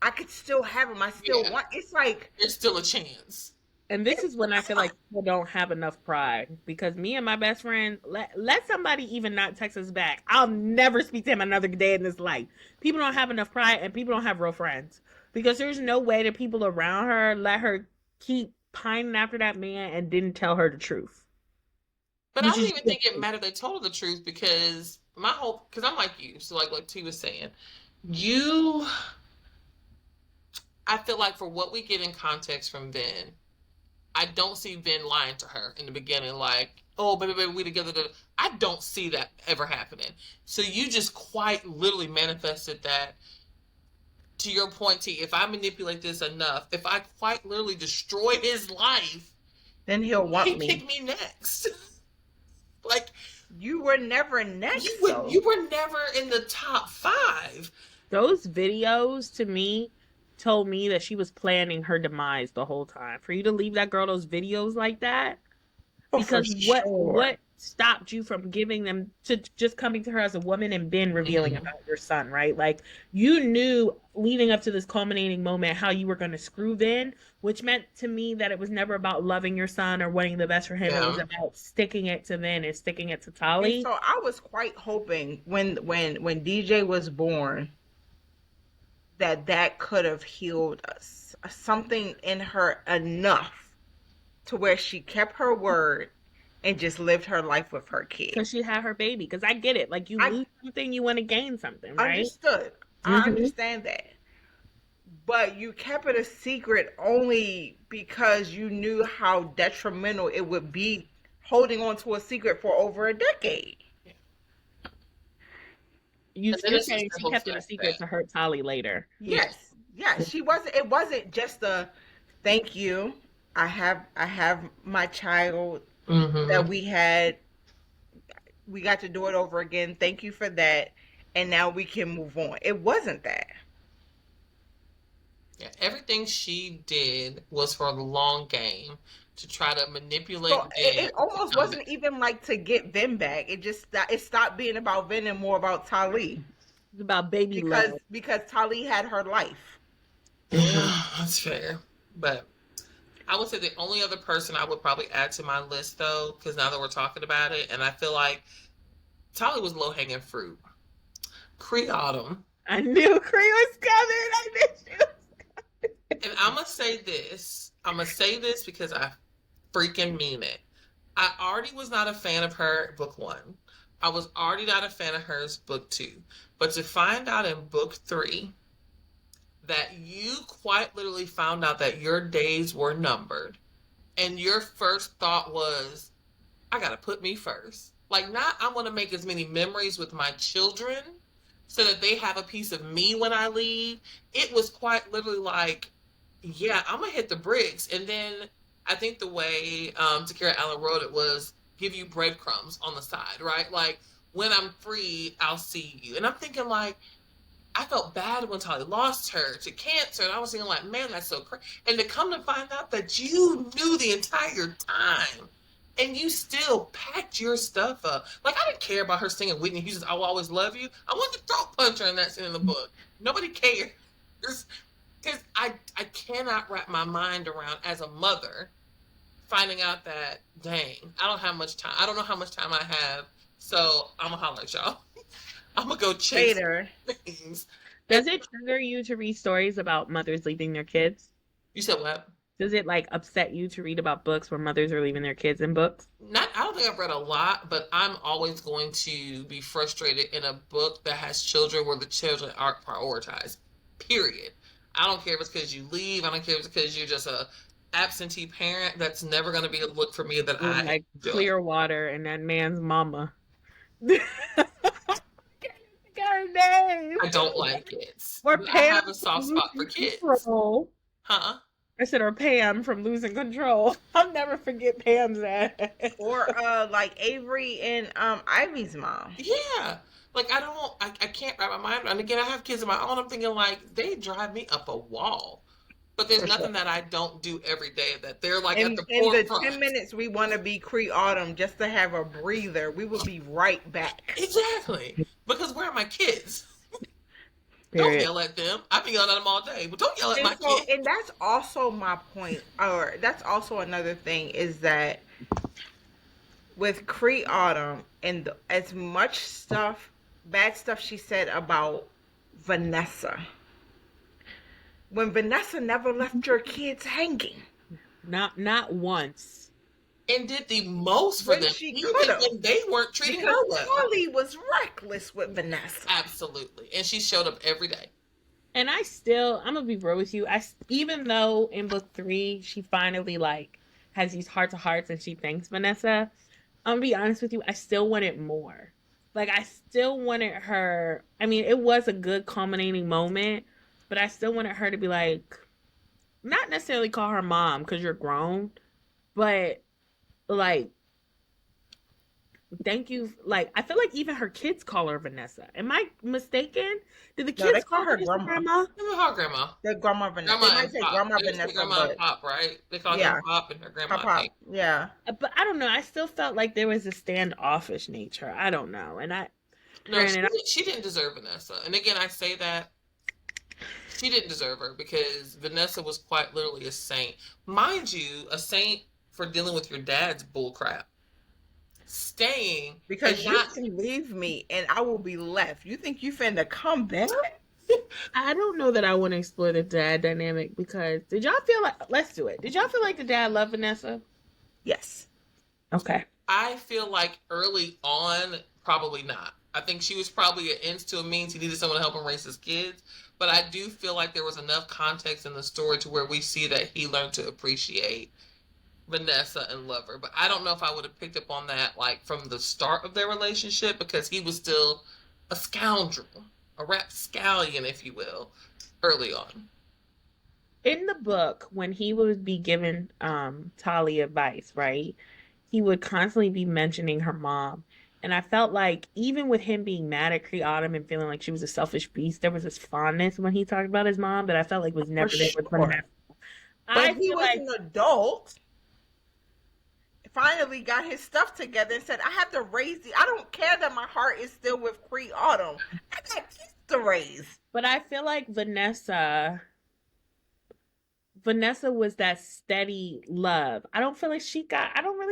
I could still have him, I still want, it's like there's still a chance. And this is when I feel like people don't have enough pride, because me and my best friend, let somebody even not text us back, I'll never speak to him another day in this life. People don't have enough pride, and people don't have real friends, because there's no way that people around her let her keep pining after that man and didn't tell her the truth. But I don't even think it mattered they told her the truth, because because I'm like you, so like T was saying, I feel like for what we get in context from Vin, I don't see Vin lying to her in the beginning, like, oh, baby, we together. I don't see that ever happening. So you just quite literally manifested that. To your point, T, if I manipulate this enough, if I quite literally destroy his life, then he'll want me. Pick me next. Like, you were never next. You were never in the top 5. Those videos, to me, told me that she was planning her demise the whole time. For you to leave that girl those videos like that, because what stopped you from giving them to just coming to her as a woman and then revealing about your son, right? Like, you knew leading up to this culminating moment how you were going to screw Vin, which meant to me that it was never about loving your son or wanting the best for him. It was about sticking it to Vin and sticking it to Tolly. And so I was quite hoping when DJ was born that could have healed us, something in her enough to where she kept her word and just lived her life with her kid. Because she had her baby. Because I get it. Like, you lose something, you want to gain something, right? Understood. I understand that. But you kept it a secret only because you knew how detrimental it would be holding on to a secret for over a decade. you're And then it's just saying she simple kept it a fact secret that to hurt Tolly later. Yes, yes. She wasn't. It wasn't just a thank you. I have my child that hmm we got to do it over again. Thank you for that, and now we can move on. It wasn't that. yeah, everything she did was for the long game to try to So manipulate Ben it to almost come wasn't back. even like to get Vin back. It stopped being about Vin and more about Tali It's about baby love. because Tali had her life. Hmm. Yeah, that's fair. But I would say the only other person I would probably add to my list, though, because now that we're talking about it, and I feel like Tolly was low hanging fruit. Cree Autumn. I knew Cree was coming. I knew she was. And I'm going to say this. I'm going to say this because I freaking mean it. I already was not a fan of her book one. I was already not a fan of hers book two. But to find out in book three that you quite literally found out that your days were numbered and your first thought was, I gotta put me first. Like, not I want to make as many memories with my children so that they have a piece of me when I leave. It was quite literally like, yeah, I'm gonna hit the bricks. And then I think the way Takerra Allen wrote it was give you breadcrumbs on the side, right? Like, when I'm free, I'll see you. And I'm thinking like, I felt bad when Tali lost her to cancer, and I was thinking like, man, that's so crazy. And to come to find out that you knew the entire time, and you still packed your stuff up. Like, I didn't care about her singing Whitney Houston's "I Will Always Love You." I wanted to throat punch her in that scene in the book. Nobody cares because I cannot wrap my mind around as a mother finding out that dang, I don't have much time. I don't know how much time I have, so I'm gonna holler at y'all. I'm gonna go chase Later. things. Does it trigger you to read stories about mothers leaving their kids? You said what? Does it like upset you to read about books where mothers are leaving their kids in books? Not, I don't think I've read a lot, but I'm always going to be frustrated in a book that has children where the children aren't prioritized. Period. I don't care if it's because you leave. I don't care if it's because you're just a absentee parent. That's never going to be a look for me that Or I like enjoy. Clearwater and that man's mama. Got her name. I don't like it. Or But I Pam have a from soft spot for Losing kids. Control. Huh? I said, or Pam from Losing Control. I'll never forget Pam's ass. Or like Avery and Ivy's mom. Yeah. Like, I can't wrap my mind around. And again, I have kids of my own. I'm thinking, like, they drive me up a wall. But there's For sure. nothing that I don't do every day that they're like at In the the 10 forefront. minutes we want to be Cree Autumn just to have a breather, we will be right back. Exactly. Because where are my kids? Don't Period. yell at them. I've been yelling at them all day, but don't yell at And my so, kids. and that's also my point, or that's also another thing is that with Cree Autumn and as much stuff, bad stuff she said about Vanessa, when Vanessa never left your kids hanging. Not once. And did the most for When them, she even could've. when they weren't treating Because her well. Tali was reckless with Vanessa. Absolutely. And she showed up every day. And I'm gonna be real with you. Even though in book 3 she finally like has these heart to hearts and she thanks Vanessa, I'm gonna be honest with you. I still wanted more. Like I still wanted her. I mean, it was a good culminating moment, but I still wanted her to be like, not necessarily call her mom because you're grown, but like thank you. Like I feel like even her kids call her Vanessa. Am I mistaken? Did the No, they kids call her Vanessa grandma. Remember her grandma? The grandma Vanessa. Grandma They might and say Pop. grandma They used to say Vanessa, grandma and but Pop, right? They called yeah, him Pop and her grandma Papa. Pink. Yeah. But I don't know. I still felt like there was a standoffish nature. I don't know. And No, granted, she didn't deserve Vanessa. And again, I say that she didn't deserve her because Vanessa was quite literally a saint. Mind you, a saint for dealing with your dad's bullcrap. Staying Because and you not can leave me and I will be left. You think you finna come back? I don't know that I want to explore the dad dynamic because did y'all feel like, let's do it. Did y'all feel like the dad loved Vanessa? Yes. Okay. I feel like early on, probably not. I think she was probably an ends to a means. He needed someone to help him raise his kids. But I do feel like there was enough context in the story to where we see that he learned to appreciate Vanessa and love her. But I don't know if I would have picked up on that like from the start of their relationship because he was still a scoundrel, a rapscallion, if you will, early on. In the book, when he would be giving Tali advice, right? He would constantly be mentioning her mom. And I felt like even with him being mad at Cree Autumn and feeling like she was a selfish beast, there was this fondness when he talked about his mom that I felt like was For never there with sure. But I he feel was like an adult. Finally got his stuff together and said, I have to raise the, I don't care that my heart is still with Cree Autumn. I got kids to raise. but I feel like Vanessa was that steady love. I don't really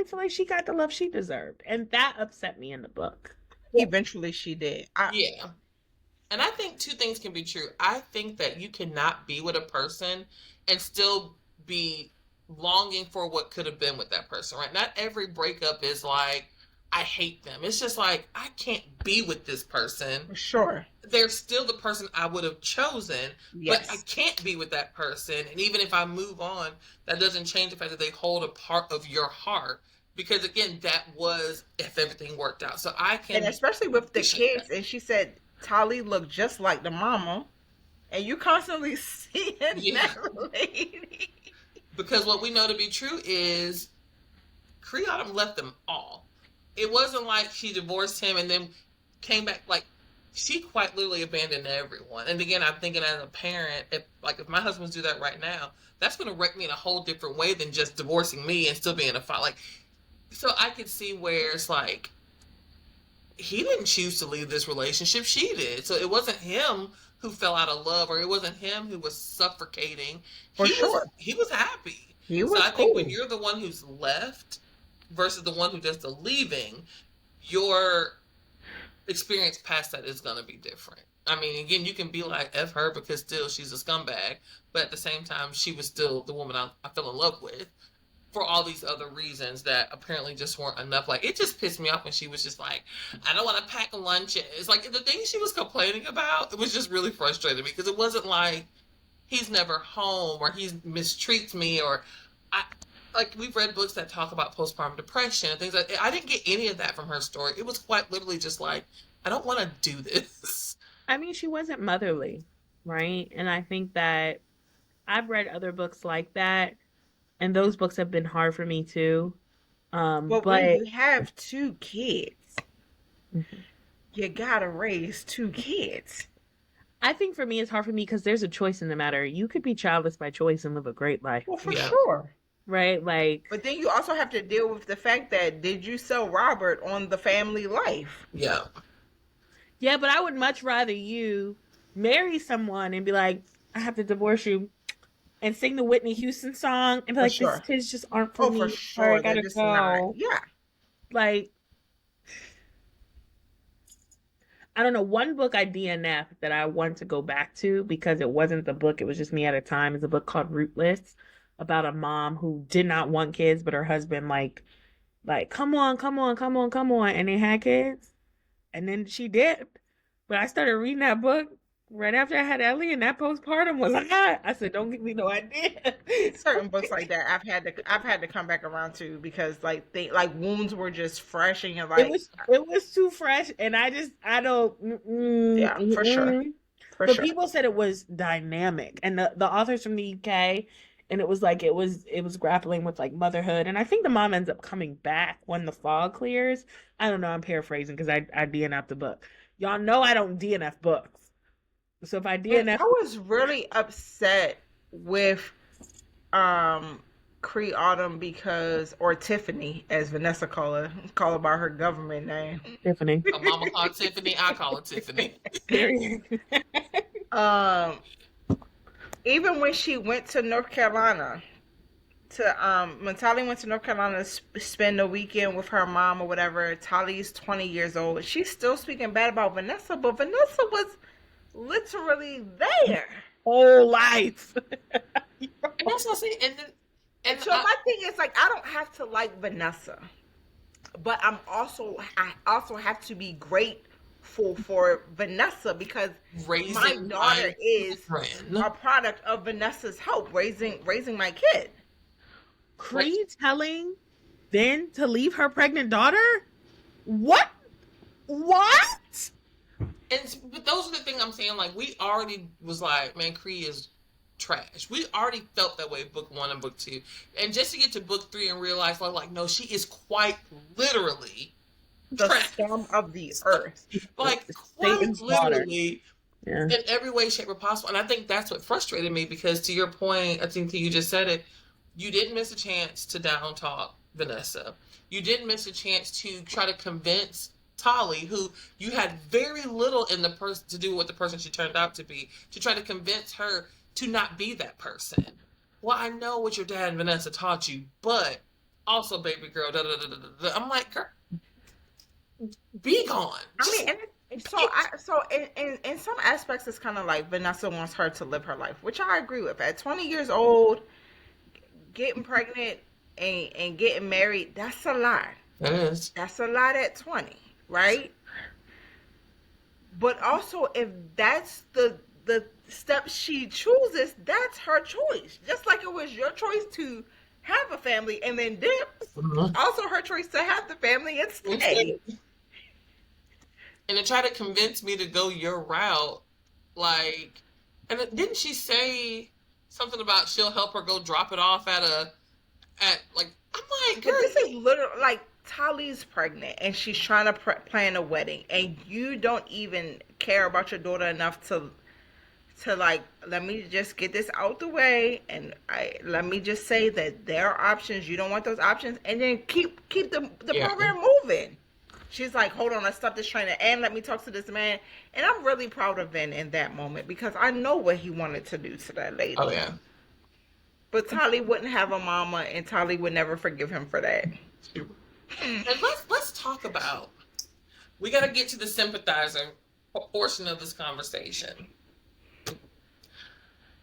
feel like she got the love she deserved. And that upset me in the book. Eventually she did. Yeah. And I think two things can be true. I think that you cannot be with a person and still be longing for what could have been with that person, right? Not every breakup is like, I hate them. It's just like, I can't be with this person. For sure. They're still the person I would have chosen, Yes. but I can't be with that person. And even if I move on, that doesn't change the fact that they hold a part of your heart. Because again, that was if everything worked out. So I can. And especially with the kids. that. And she said, Tali looked just like the mama. And you constantly seeing that lady. Because what we know to be true is Cree Autumn left them all. It wasn't like she divorced him and then came back. Like, she quite literally abandoned everyone. And again, I'm thinking as a parent, if my husbands do that right now, that's going to wreck me in a whole different way than just divorcing me and still being a fight. Like, so I could see where it's like, he didn't choose to leave this relationship. She did. So it wasn't him who fell out of love, or it wasn't him who was suffocating. He was happy. He was so I cool. think when you're the one who's left versus the one who does the leaving, your experience past that is going to be different. I mean, again, you can be like, F her because still she's a scumbag, but at the same time, she was still the woman I fell in love with for all these other reasons that apparently just weren't enough. Like, it just pissed me off when she was just like, I don't want to pack lunches. Like, the things she was complaining about, it was just really frustrating me because it wasn't like he's never home or he mistreats me or like, we've read books that talk about postpartum depression and things like that. I didn't get any of that from her story. It was quite literally just like, I don't want to do this. I mean, she wasn't motherly, right? And I think that I've read other books like that, and those books have been hard for me too. But when you have two kids, you gotta raise two kids. I think for me, it's hard for me because there's a choice in the matter. You could be childless by choice and live a great life. Well, for sure. Right? Like, but then you also have to deal with the fact that did you sell Robert on the family life? Yeah. Yeah, but I would much rather you marry someone and be like, I have to divorce you, and sing the Whitney Houston song and be like, these kids just aren't for me. For sure. I gotta go. Yeah. Like, I don't know. One book I DNF that I want to go back to because it wasn't the book, it was just me at a time, is a book called Rootless, about a mom who did not want kids, but her husband like, come on, and they had kids, and then she dipped. But I started reading that book right after I had Ellie, and that postpartum was hot. I said, "Don't give me no idea." Certain books like that, I've had to come back around to because like wounds were just fresh and you're like, it was too fresh, and I don't. Yeah, for sure. But people said it was dynamic, and the authors from the UK, and it was like it was grappling with like motherhood, and I think the mom ends up coming back when the fog clears. I don't know. I'm paraphrasing because I DNF the book. Y'all know I don't DNF books. So if I DNF, I was really upset with Cree Autumn because, or Tiffany, as Vanessa call her by her government name. Tiffany. A mama called Tiffany. I call her Tiffany. Even when she went to North Carolina when Tali went to North Carolina to spend the weekend with her mom or whatever, Tali's 20 years old. She's still speaking bad about Vanessa, but Vanessa was literally there. Whole life. And that's what I'm saying. And so my thing is like, I don't have to like Vanessa, but I also have to be grateful for Vanessa because my daughter is a product of Vanessa's help raising my kid. Cree telling Ben to leave her pregnant daughter? What? but those are the things I'm saying. Like, we already was like, man, Cree is trash. We already felt that way book 1 and book 2, and just to get to book 3 and realize, like, no, she is quite literally The trash. scum of the earth. Like, quite Satan's daughter. literally. Yeah. In every way, shape, or possible. And I think that's what frustrated me, because to your point, I think that you just said it, you didn't miss a chance to down talk Vanessa. You didn't miss a chance to try to convince Tolly, who you had very little in the person to do with the person she turned out to be, to try to convince her to not be that person. Well, I know what your dad and Vanessa taught you, but also, baby girl, da da da da da. I'm like, girl, be gone. I mean, so in some aspects, it's kind of like Vanessa wants her to live her life, which I agree with. At 20 years old, getting pregnant and getting married, that's a lot. It is. That's a lot at 20, right? But also, if that's the step she chooses, that's her choice. Just like it was your choice to have a family and then dip, also her choice to have the family and stay. And to try to convince me to go your route, like, and didn't she say something about she'll help her go drop it off at like, I'm like, But this is literally like Tali's pregnant and she's trying to plan a wedding, and you don't even care about your daughter enough to like, let me just get this out the way, and let me just say that there are options. You don't want those options, and then keep the program moving. She's like, hold on, let's stop this trainer and let me talk to this man. And I'm really proud of Ben in that moment, because I know what he wanted to do to that lady. oh yeah. But Tali wouldn't have a mama, and Tali would never forgive him for that. And let's talk about. We got to get to the sympathizer portion of this conversation.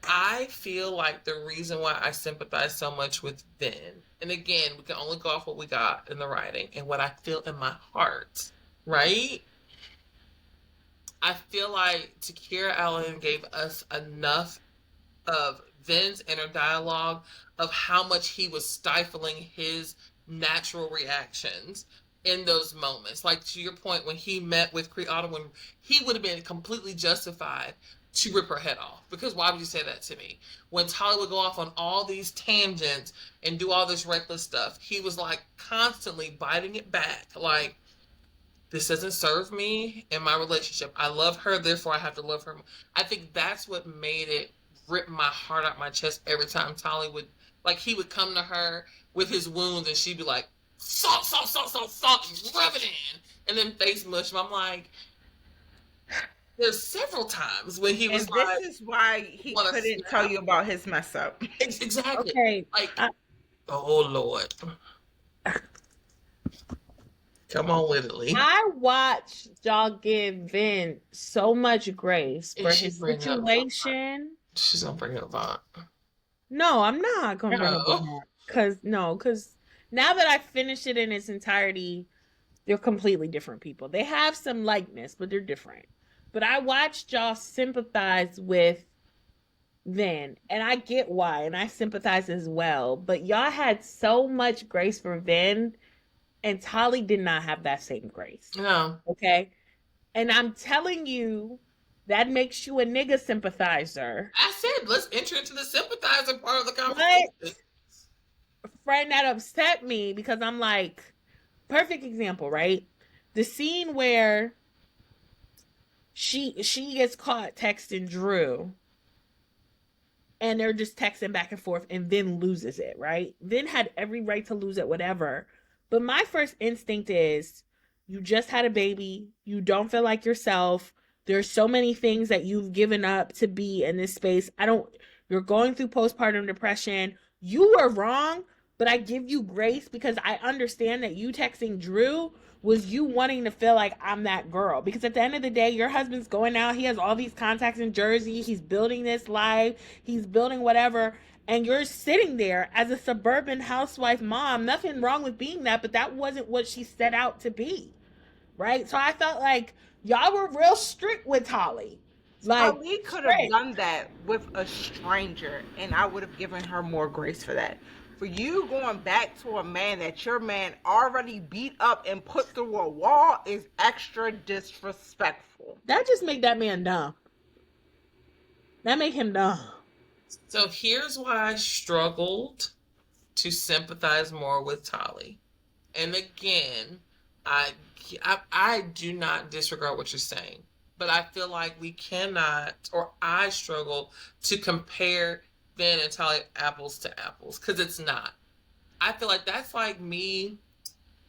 I feel like the reason why I sympathize so much with Ben, and again, we can only go off what we got in the writing and what I feel in my heart, right? I feel like Takerra Allen gave us enough of Ben's inner dialogue of how much he was stifling his natural reactions in those moments. Like, to your point, when he met with Cree Autumn, when he would have been completely justified to rip her head off. Because why would you say that to me? When Tali would go off on all these tangents and do all this reckless stuff, he was like constantly biting it back. Like, this doesn't serve me in my relationship. I love her, therefore I have to love her. I think that's what made it rip my heart out my chest every time Tali would, like, he would come to her with his wounds and she'd be like, salt, salt, salt, salt, salt, and rub it in, and then face mush him. I'm like, there's several times when he was and like, this is why he couldn't tell you about his mess up. Exactly. Okay. Like, oh Lord. Come on with it, Lee. I watched y'all give Vin so much grace for his situation. She's gonna bring it up. No, I'm not gonna bring it up. Because now that I finished it in its entirety, they're completely different people. They have some likeness, but they're different. But I watched y'all sympathize with Vin, and I get why, and I sympathize as well. But y'all had so much grace for Vin, and Tali did not have that same grace. No. Okay? And I'm telling you, that makes you a nigga sympathizer. I said, let's enter into the sympathizer part of the conversation. But a friend that upset me, because I'm like, perfect example, right? The scene where she gets caught texting Drew, and they're just texting back and forth, and Vin loses it, right? Vin had every right to lose it, whatever. But my first instinct is, you just had a baby. You don't feel like yourself. There's so many things that you've given up to be in this space. You're going through postpartum depression. You were wrong, but I give you grace because I understand that you texting Drew was you wanting to feel like I'm that girl. Because at the end of the day, your husband's going out. He has all these contacts in Jersey. He's building this life. He's building whatever. And you're sitting there as a suburban housewife mom. Nothing wrong with being that, but that wasn't what she set out to be. Right? So I felt like y'all were real strict with Tali. Like, Tali could have done that with a stranger, and I would have given her more grace for that. For you going back to a man that your man already beat up and put through a wall is extra disrespectful. That just make that man dumb. That make him dumb. So here's why I struggled to sympathize more with Tolly. And again, I, I do not disregard what you're saying, but I feel like we cannot, or I struggle to compare Ben and Tolly apples to apples because it's not. I feel like that's like me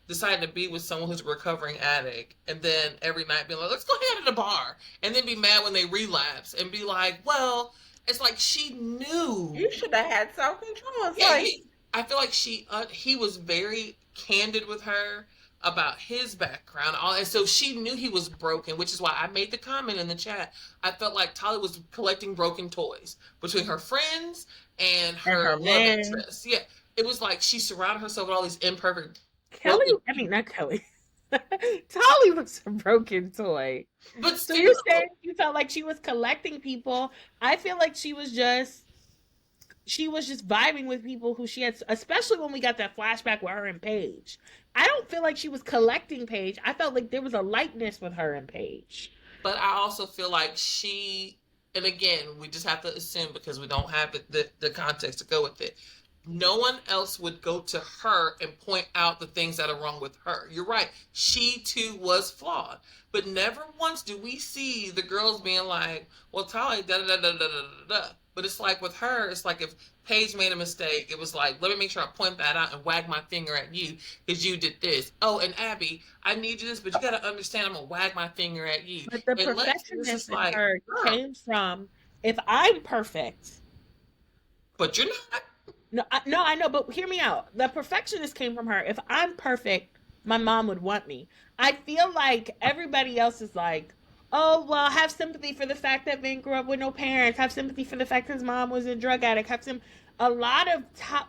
deciding to be with someone who's a recovering addict and then every night being like, let's go hang out at a bar, and then be mad when they relapse and be like, well, it's like she knew. You should have had self control. It's Yeah, like, I feel like he was very candid with her about his background, and so she knew he was broken, which is why I made the comment in the chat. I felt like Tolly was collecting broken toys between her friends and her love man. interest. Yeah, it was like she surrounded herself with all these imperfect. Kelly, broken- I mean not Kelly. Tolly was a broken toy. But So still, you're saying you felt like she was collecting people. I feel like she was just vibing with people who she had, especially when we got that flashback with her and Paige. I don't feel like she was collecting Paige. I felt like there was a lightness with her and Paige. but I also feel like she, and again, we just have to assume because we don't have the context to go with it. No one else would go to her and point out the things that are wrong with her. You're right. She too was flawed. But never once do we see the girls being like, well, Tolly, da da da da da da da. But it's like with her, it's like if Paige made a mistake, it was like, let me make sure I point that out and wag my finger at you because you did this. Oh, and Abby, I need you this, but you got to understand I'm going to wag my finger at you. But the And Lex was perfectionist just in like, her girl, came from, if I'm perfect. but you're not. No, I know, but hear me out. The perfectionist came from her. If I'm perfect, my mom would want me. I feel like everybody else is like, oh, well, have sympathy for the fact that Ben grew up with no parents. Have sympathy for the fact his mom was a drug addict. A lot of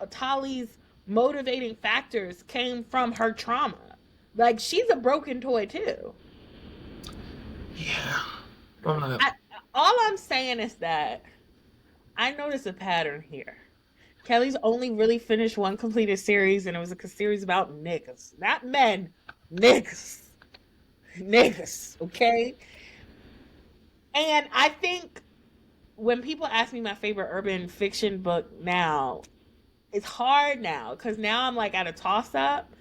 Tolly's motivating factors came from her trauma. Like, she's a broken toy, too. Yeah. All I'm saying is that I notice a pattern here. Kelly's only really finished one completed series, and it was a series about niggas. Not men. Niggas. Niggas. Okay? And I think when people ask me my favorite urban fiction book now, it's hard now, because now I'm like at a toss-up,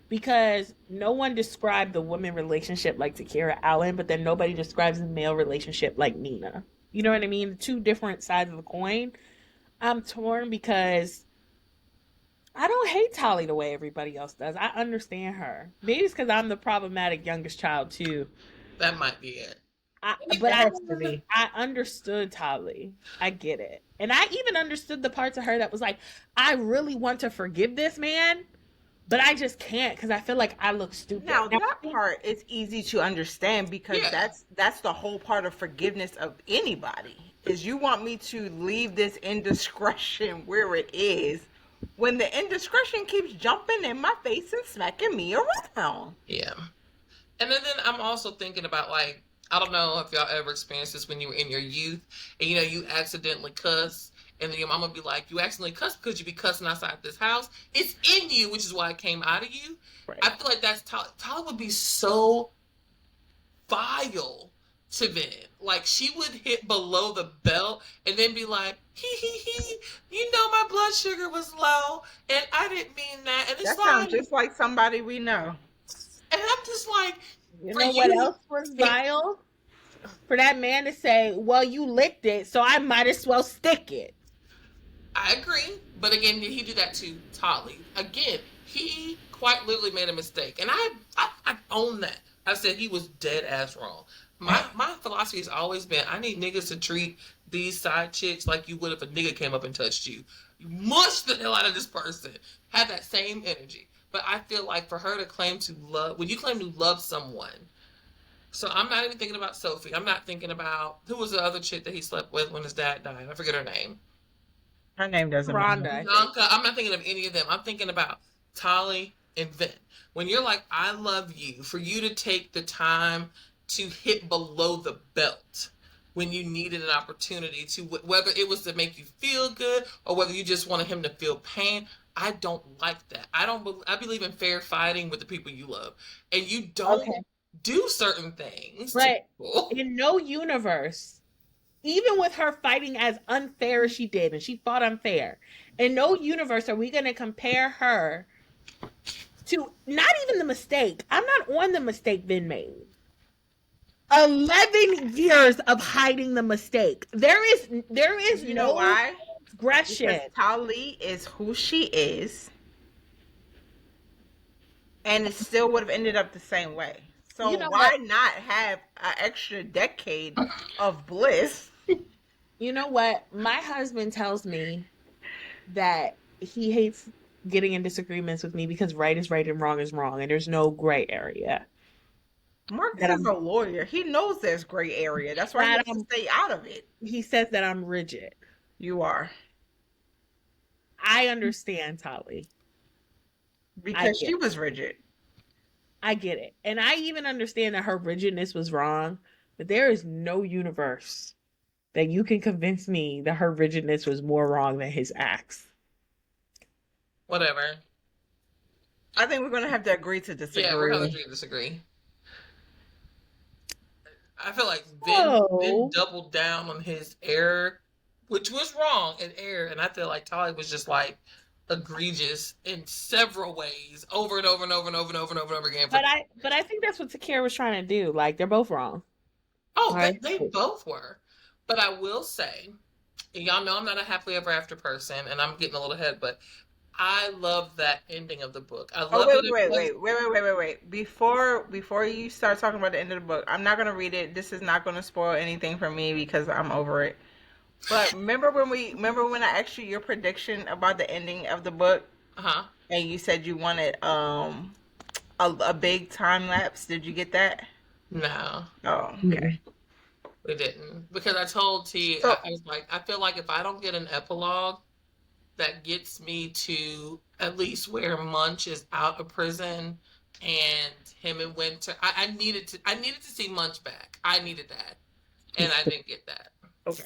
because no one described the woman relationship like Takerra Allen, but then nobody describes the male relationship like Nina. You know what I mean? The two different sides of the coin. I'm torn because I don't hate Tolly the way everybody else does. I understand her. Maybe it's because I'm the problematic youngest child too. That might be it. I understood Tolly. I get it. And I even understood the parts of her that was like, I really want to forgive this man, but I just can't because I feel like I look stupid. Now that part is easy to understand because that's the whole part of forgiveness of anybody. Is you want me to leave this indiscretion where it is when the indiscretion keeps jumping in my face and smacking me around. Yeah. And then I'm also thinking about, like, I don't know if y'all ever experienced this when you were in your youth and, you accidentally cuss and then your mama be like, you accidentally cuss because you be cussing outside this house. It's in you, which is why it came out of you. Right. I feel like that's Tala would be so vile to Ben. Like, she would hit below the belt and then be like, my blood sugar was low and I didn't mean that. And it's that sounds just like somebody we know. And I'm just like, you know what else was vile? For that man to say, well, you licked it, so I might as well stick it. I agree. But again, did he do that to Tolly? Again, he quite literally made a mistake. And I own that. I said he was dead ass wrong. My philosophy has always been, I need niggas to treat these side chicks like you would if a nigga came up and touched you. You mush the hell out of this person. Have that same energy. But I feel like for her to claim to love, when you claim to love someone, so I'm not even thinking about Sophie. I'm not thinking about, who was the other chick that he slept with when his dad died? I forget her name. Her name doesn't Rhonda. Bianca. I'm not thinking of any of them. I'm thinking about Tolly and Vin. When you're like, I love you, for you to take the time to hit below the belt when you needed an opportunity to, whether it was to make you feel good or whether you just wanted him to feel pain. I don't like that. I believe in fair fighting with the people you love. And you don't Okay. do certain things to But people. in no universe, even with her fighting as unfair as she did, and she fought unfair, in no universe are we going to compare her to not even the mistake. I'm not on the mistake Vin made. 11 years of hiding the mistake. There is You know no why? Because aggression. Tali is who she is, and it still would have ended up the same way. So You know why what? not have an extra decade of bliss? You know what? My husband tells me that he hates getting in disagreements with me because right is right and wrong is wrong, and there's no gray area. Marcus That is I'm a lawyer. He knows there's gray area. That's why he that wants to stay out of it. he says that I'm rigid. You are. I understand, Tali. Because get she was rigid. I get it. And I even understand that her rigidness was wrong, but there is no universe that you can convince me that her rigidness was more wrong than his acts. Whatever. I think we're going to have to agree to disagree. Yeah, we're going to disagree. I feel like Vin doubled down on his error, which was wrong in error, and I feel like Tali was just like egregious in several ways, over and over and over and over and over and over again. But I think that's what Takerra was trying to do. Like, they're both wrong. Oh, right? they both were. But I will say, y'all know I'm not a happily ever after person, and I'm getting a little ahead, but I love that ending of the book. I love wait. Before you start talking about the end of the book, I'm not gonna read it. This is not gonna spoil anything for me because I'm over it. But remember when I asked you your prediction about the ending of the book? And you said you wanted a big time lapse. Did you get that? No. Oh, okay. We didn't. Because I told T, I was like, I feel like if I don't get an epilogue that gets me to at least where Munch is out of prison and him and Winter, I needed to see Munch back. I needed that. And I didn't get that. Okay.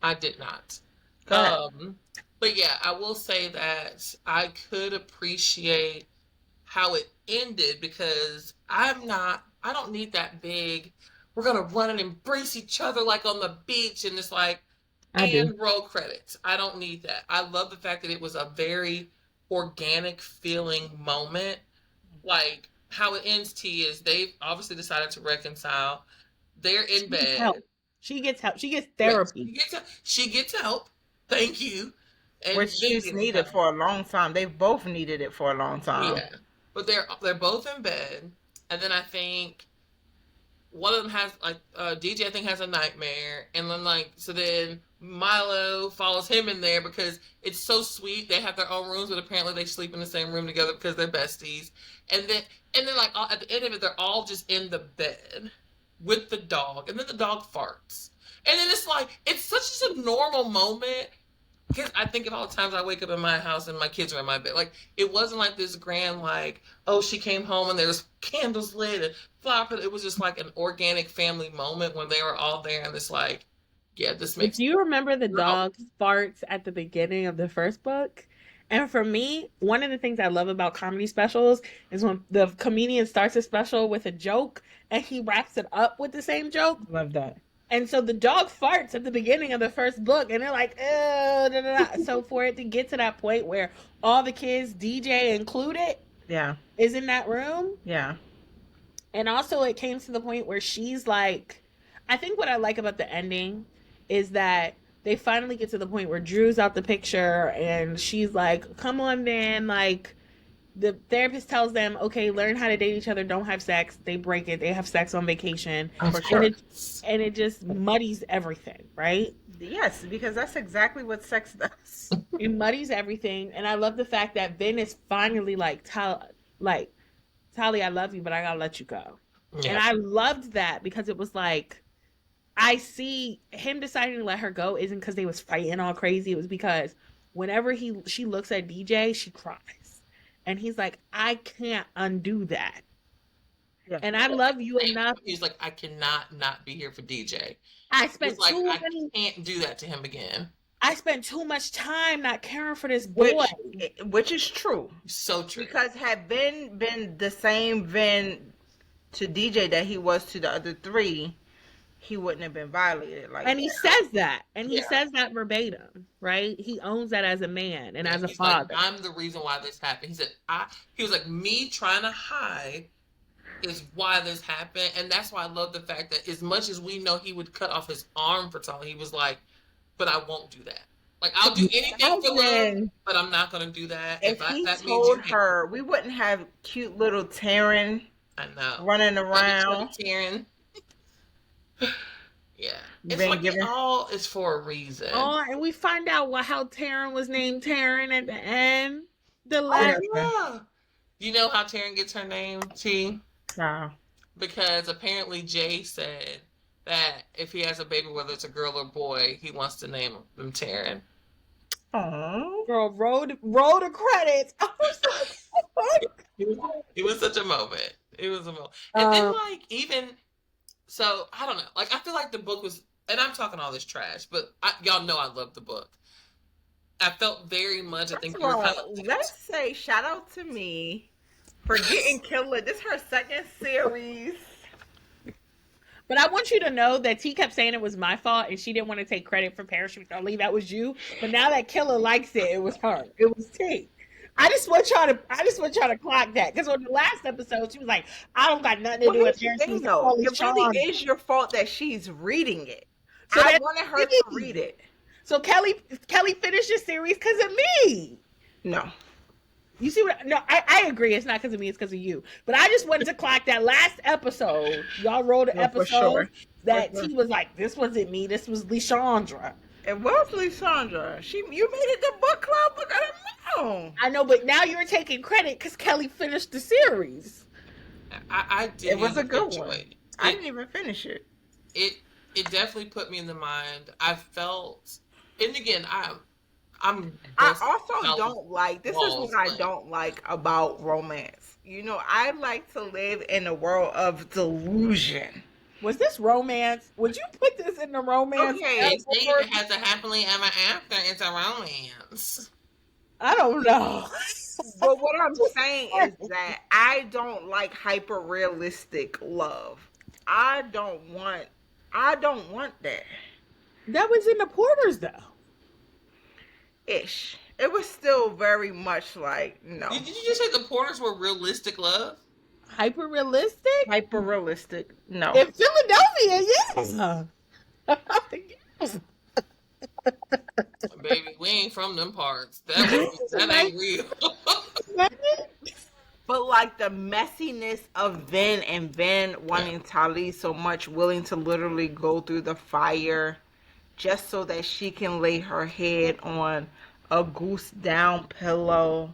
I did not. Go ahead. But yeah, I will say that I could appreciate how it ended because I don't need that big, we're going to run and embrace each other like on the beach and it's like, roll credits. I don't need that. I love the fact that it was a very organic feeling moment. Like how it ends, T, is they've obviously decided to reconcile. They're in bed. She gets help. She gets therapy. She gets help. Thank you. And which she's needed for a long time. They've both needed it for a long time. Yeah. But they're both in bed. And then I think one of them has like DJ I think has a nightmare. And then so then Milo follows him in there because it's so sweet. They have their own rooms, but apparently they sleep in the same room together because they're besties. And then at the end of it, they're all just in the bed with the dog, and then the dog farts. And then it's such a normal moment, because I think of all the times I wake up in my house and my kids are in my bed. Like, it wasn't like this grand, she came home and there's candles lit and flowers. It was just like an organic family moment when they were all there, and it's like, yeah, this makes... Do you remember the dog farts at the beginning of the first book? And for me, one of the things I love about comedy specials is when the comedian starts a special with a joke and he wraps it up with the same joke. Love that. And so the dog farts at the beginning of the first book and they're like, da, da, da. So for it to get to that point where all the kids, DJ included, is in that room. Yeah. And also it came to the point where she's like, I think what I like about the ending is that they finally get to the point where Drew's out the picture and she's like, come on, man. Like, the therapist tells them, okay, learn how to date each other. Don't have sex. They break it. They have sex on vacation. For sure. And it just muddies everything, right? Yes, because that's exactly what sex does. It muddies everything. And I love the fact that Vin is finally like, Tali, I love you, but I gotta let you go. Yeah. And I loved that because it was like, I see him deciding to let her go isn't because they was fighting all crazy. It was because whenever she looks at DJ, she cries. And he's like, I can't undo that. Yeah. And I love you enough. He was like, I cannot not be here for DJ. I He was spent like, too I many. can't do that to him again. I spent too much time not caring for this boy. Which is true. So true. Because had Ben been the same Ben to DJ that he was to the other three, he wouldn't have been violated like And that. he says that. And he Yeah. says that verbatim, right? He owns that as a man and as a He's father. like, I'm the reason why this happened. He said, he was like, me trying to hide is why this happened. And that's why I love the fact that as much as we know he would cut off his arm for Tali, he was like, but I won't do that. Like, I'll do anything for love, but I'm not going to do that. If he that told her, we wouldn't have cute little Taryn I know. running around. Taryn. Yeah. It's Been like given- it all is for a reason. Oh, and we find out how Taryn was named Taryn at the end. The Oh, last. yeah. You know how Taryn gets her name, T? Wow. Because apparently Jay said that if he has a baby, whether it's a girl or boy, he wants to name them Taryn. Oh. Girl, roll the credits. It was such a moment. It was a moment. And then, like, even, so, I don't know. Like, I feel like the book was, and I'm talking all this trash, but y'all know I love the book. I felt very much, I think we were kind of... Let's say shout out to me for getting Killer. This is her second series. But I want you to know that T kept saying it was my fault and she didn't want to take credit for Parachute Only. That was you. But now that Killer likes it, it was her. It was T. I just want y'all to clock that. Because on the last episode, she was like, I don't got nothing to do with Parachute Only. It really is your fault that she's reading it. So I wanted her to read it. So Kelly finished the series because of me. No. You see what? No, I agree. It's not because of me. It's because of you. But I just wanted to clock that last episode. Y'all wrote an episode that T was like, this wasn't me. This was Lishandra. It was Lisandra. You made it the book club. Look at her now. I know, but now you're taking credit because Kelly finished the series. I did. It was a good one. It. I didn't even finish it. It definitely put me in the mind. I felt, and again, I also don't like, this is what I don't like about romance. You know, I like to live in a world of delusion. Was this romance? Would you put this in the romance? Okay, if it has a happily ever after, it's a romance. I don't know. But what I'm saying is that I don't like hyper realistic love. I don't want that. That was in the Porters though. Ish. It was still very much like, no. Did you just say the Porters were realistic love? Hyper realistic? Hyper realistic. No. In Philadelphia, yes. Yes. Baby, we ain't from them parts. That ain't real. But like the messiness of Vin and Vin wanting Tali so much, willing to literally go through the fire just so that she can lay her head on a goose down pillow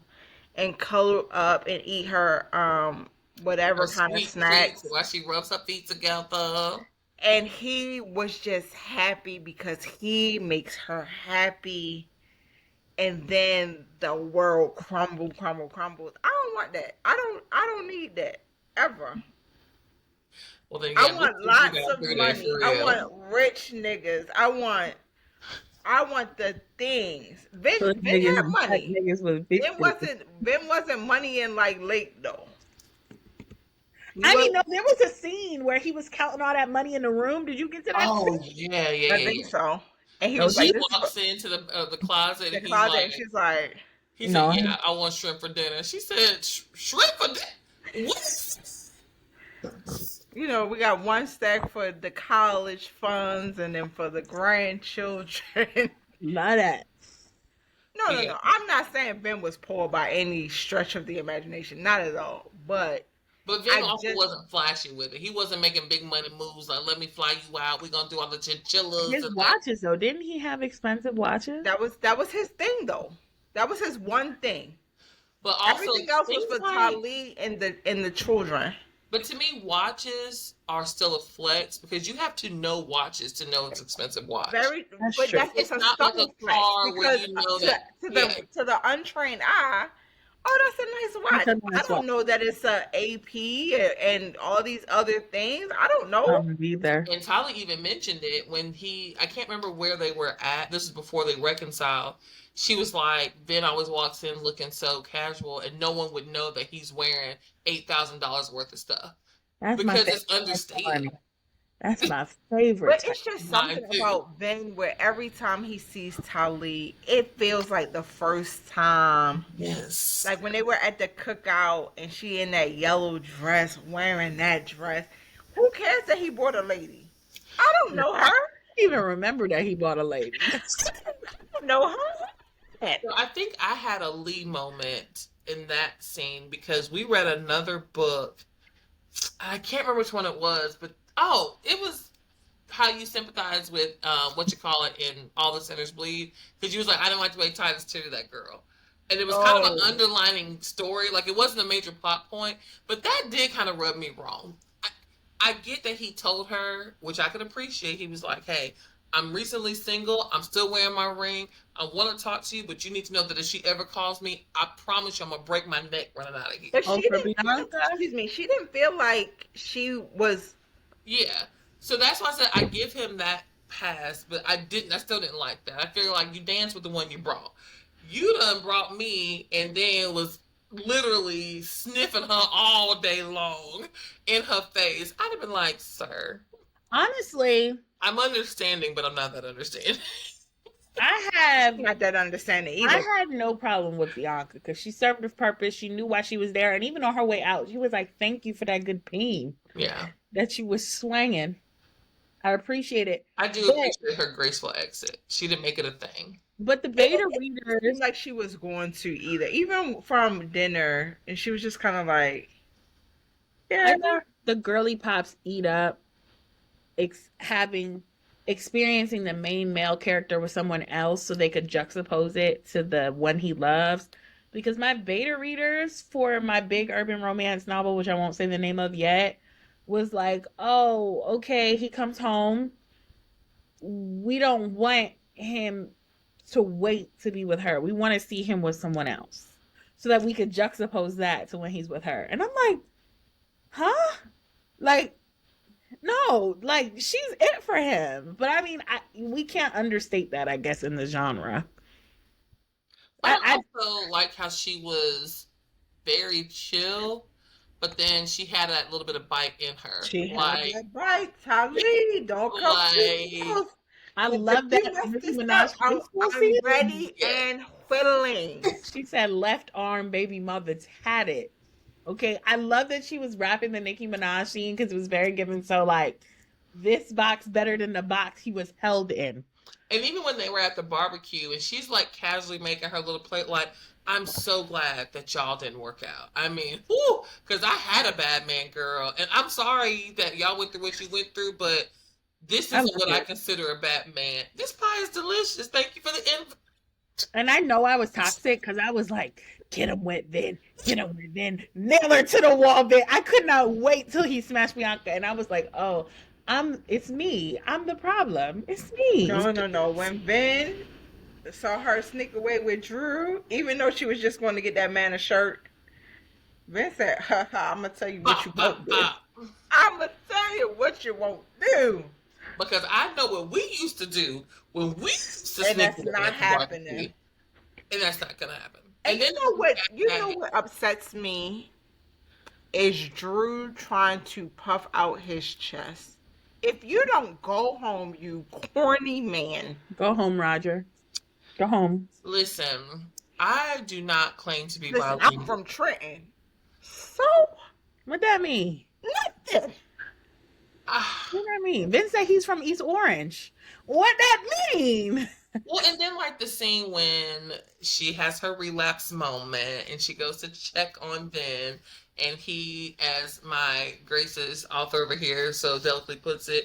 and color up and eat her whatever kind of snacks while she rubs her feet together. And he was just happy because he makes her happy. And then the world crumbles. I don't want that. I don't need that ever. Well, then, I want lots of money. I want rich niggas. I want the things. Vin had money. Vin wasn't money in like late though. No, there was a scene where he was counting all that money in the room. Did you get to that? Oh, yeah. I think so. And he was like, she walks into the closet. And she's like, he said, "Yeah, I want shrimp for dinner." She said, "Shrimp for dinner? What?" You know, we got one stack for the college funds, and then for the grandchildren. Not that. No. I'm not saying Ben was poor by any stretch of the imagination. Not at all. But Vin also wasn't flashy with it. He wasn't making big money moves like, let me fly you out. We're going to do all the chinchillas. His watches, though. Didn't he have expensive watches? That was his thing, though. That was his one thing. But also, everything else was for Tali and the children. But to me, watches are still a flex because you have to know watches to know it's expensive watch. It's not like a car where you know that to the untrained eye. Oh, that's a nice That's watch. a I nice don't watch. know that it's a AP and all these other things. I don't know. Either. And Tyler even mentioned it when I can't remember where they were at. This is before they reconciled. She was like, Ben always walks in looking so casual, and no one would know that he's wearing $8,000 worth of stuff That's my because favorite. it's understated. That's my favorite But type. it's just Mine something too. about Ben where every time he sees Tali, it feels like the first time. Yes. Like when they were at the cookout and she in that yellow dress, wearing that dress. Who cares that he bought a lady? I don't know her. I don't even remember that he bought a lady. I don't know her. So I think I had a Lee moment in that scene because we read another book. I can't remember which one it was, but it was how you sympathize with what you call it in All the Sinners Bleed, because you was like, I didn't like the way Titus treated that girl, and it was kind of an Oh. underlining story. Like it wasn't a major plot point, but that did kind of rub me wrong. I get that he told her, which I can appreciate. He was like, "Hey, I'm recently single. I'm still wearing my ring. I want to talk to you, but you need to know that if she ever calls me, I promise you, I'm gonna break my neck running out of here." But Oh, she for didn't, Bianca? excuse me, she didn't feel like she was. Yeah. So that's why I said I give him that pass, but I still didn't like that. I feel like you danced with the one you brought. You done brought me and then was literally sniffing her all day long in her face. I'd have been like, sir, Honestly, I'm understanding, but I'm not that understanding. Not that understanding either. I had no problem with Bianca because she served her purpose. She knew why she was there, and even on her way out, she was like, "Thank you for that good peen Yeah. that she was swinging. I appreciate it." I do But appreciate her graceful exit. She didn't make it a thing. but the beta It didn't seem readers, like she was going to either, even from dinner, and she was just kind of like, I yeah. think the girly pops eat up having experiencing the main male character with someone else so they could juxtapose it to the one he loves. Because my beta readers for my big urban romance novel, which I won't say the name of yet, was like, oh, okay, he comes home. We don't want him to wait to be with her. We want to see him with someone else so that we could juxtapose that to when he's with her. And I'm like, huh? Like, no, like she's it for him. But I mean, we can't understate that, I guess, in the genre. I I also like how she was very chill, but then she had that little bit of bite in her. She had Like, that bite, Tali. Don't come too like, close. I If love you that mess Nicki this Minaj up, high school I'm scene. ready yeah. and willing. She said left arm baby mother tatted. Okay, I love that she was rapping the Nicki Minaj scene because it was very given. So like, this box better than the box he was held in. And even when they were at the barbecue and she's like casually making her little plate, like, I'm so glad that y'all didn't work out. I mean, whoo, because I had a bad man girl. And I'm sorry that y'all went through what you went through, but this I isn't love what I it. consider a bad man. This pie is delicious. Thank you for the invite. And I know I was toxic because I was like, get him wet then, get him wet then, nail her to the wall then. I could not wait till he smashed Bianca. And I was like, oh, it's me. I'm the problem. It's me. No. When Ben saw her sneak away with Drew, even though she was just going to get that man a shirt, Ben said, ha ha, I'm going to tell you what you won't do. I'm going to tell you what you won't do. Because I know what we used to do when we used to And sneak that's away not at the barbecue. happening. And that's not gonna happen. And then you know what upsets me is Drew trying to puff out his chest. If you don't go home, you corny man. Go home, Roger. Go home. Listen, I do not claim to be Listen, I'm bilingual. from Trenton. So What that mean? nothing. What that mean? Ben said he's from East Orange. What that mean? Well, and then like the scene when she has her relapse moment and she goes to check on Ben, and he, as my Grace's author over here so delicately puts it,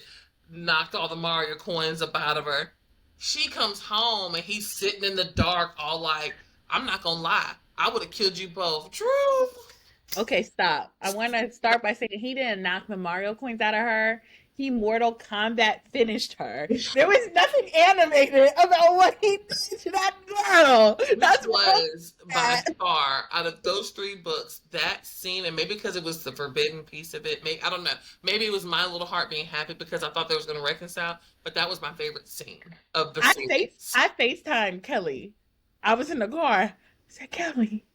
knocked all the Mario coins up out of her. She comes home and he's sitting in the dark, all like, I'm not gonna lie, I would have killed you both. Drew. Okay, stop. I want to start by saying he didn't knock the Mario coins out of her. he Mortal Kombat finished her. There was nothing animated about what he did to that girl. Which That's what was by that. far out of those 3 books, that scene, and maybe because it was the forbidden piece of it, maybe I don't know. Maybe it was my little heart being happy because I thought they was going to reconcile, but that was my favorite scene of the series. I FaceTimed Kelly. I was in the car. I said, Kelly,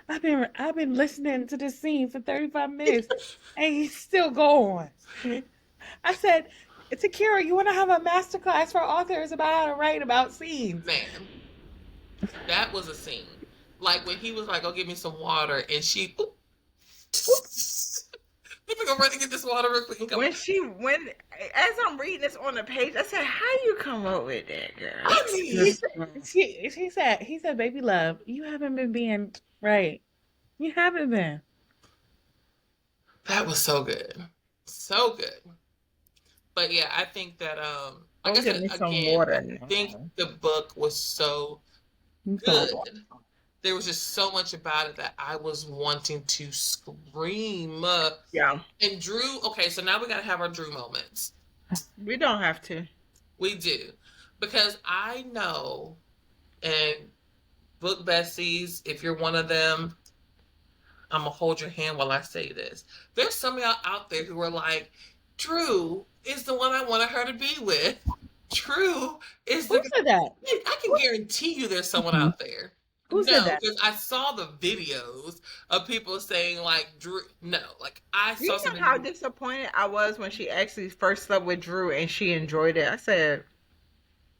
I've been listening to this scene for 35 minutes and he's still going. I said, Takerra, you want to have a masterclass for authors about how to write about scenes? Man, that was a scene. Like when he was like, "Go get me some water," and she, oop, let me go run and get this water real quick. And come As I'm reading this on the page, I said, "How you come up with that, girl?" I mean, He said, baby love, you haven't been being right. You haven't been. that was so good, so good. But yeah, I think that like I Go get said me some again, water I think now. the book was so good. There was just so much about it that I was wanting to scream. Yeah, And Drew, okay, so now we gotta have our Drew moments. we don't have to. We do. Because I know, and book besties, if you're one of them, I'm gonna hold your hand while I say this. There's some of y'all out there who are like, Drew is the one I wanted her to be with. Drew is Who the. said that? I can guarantee you there's someone out there. Who said No, that? because I saw the videos of people saying like Drew. No, like I You saw know something. how disappointed I was when she actually first slept with Drew and she enjoyed it. I said,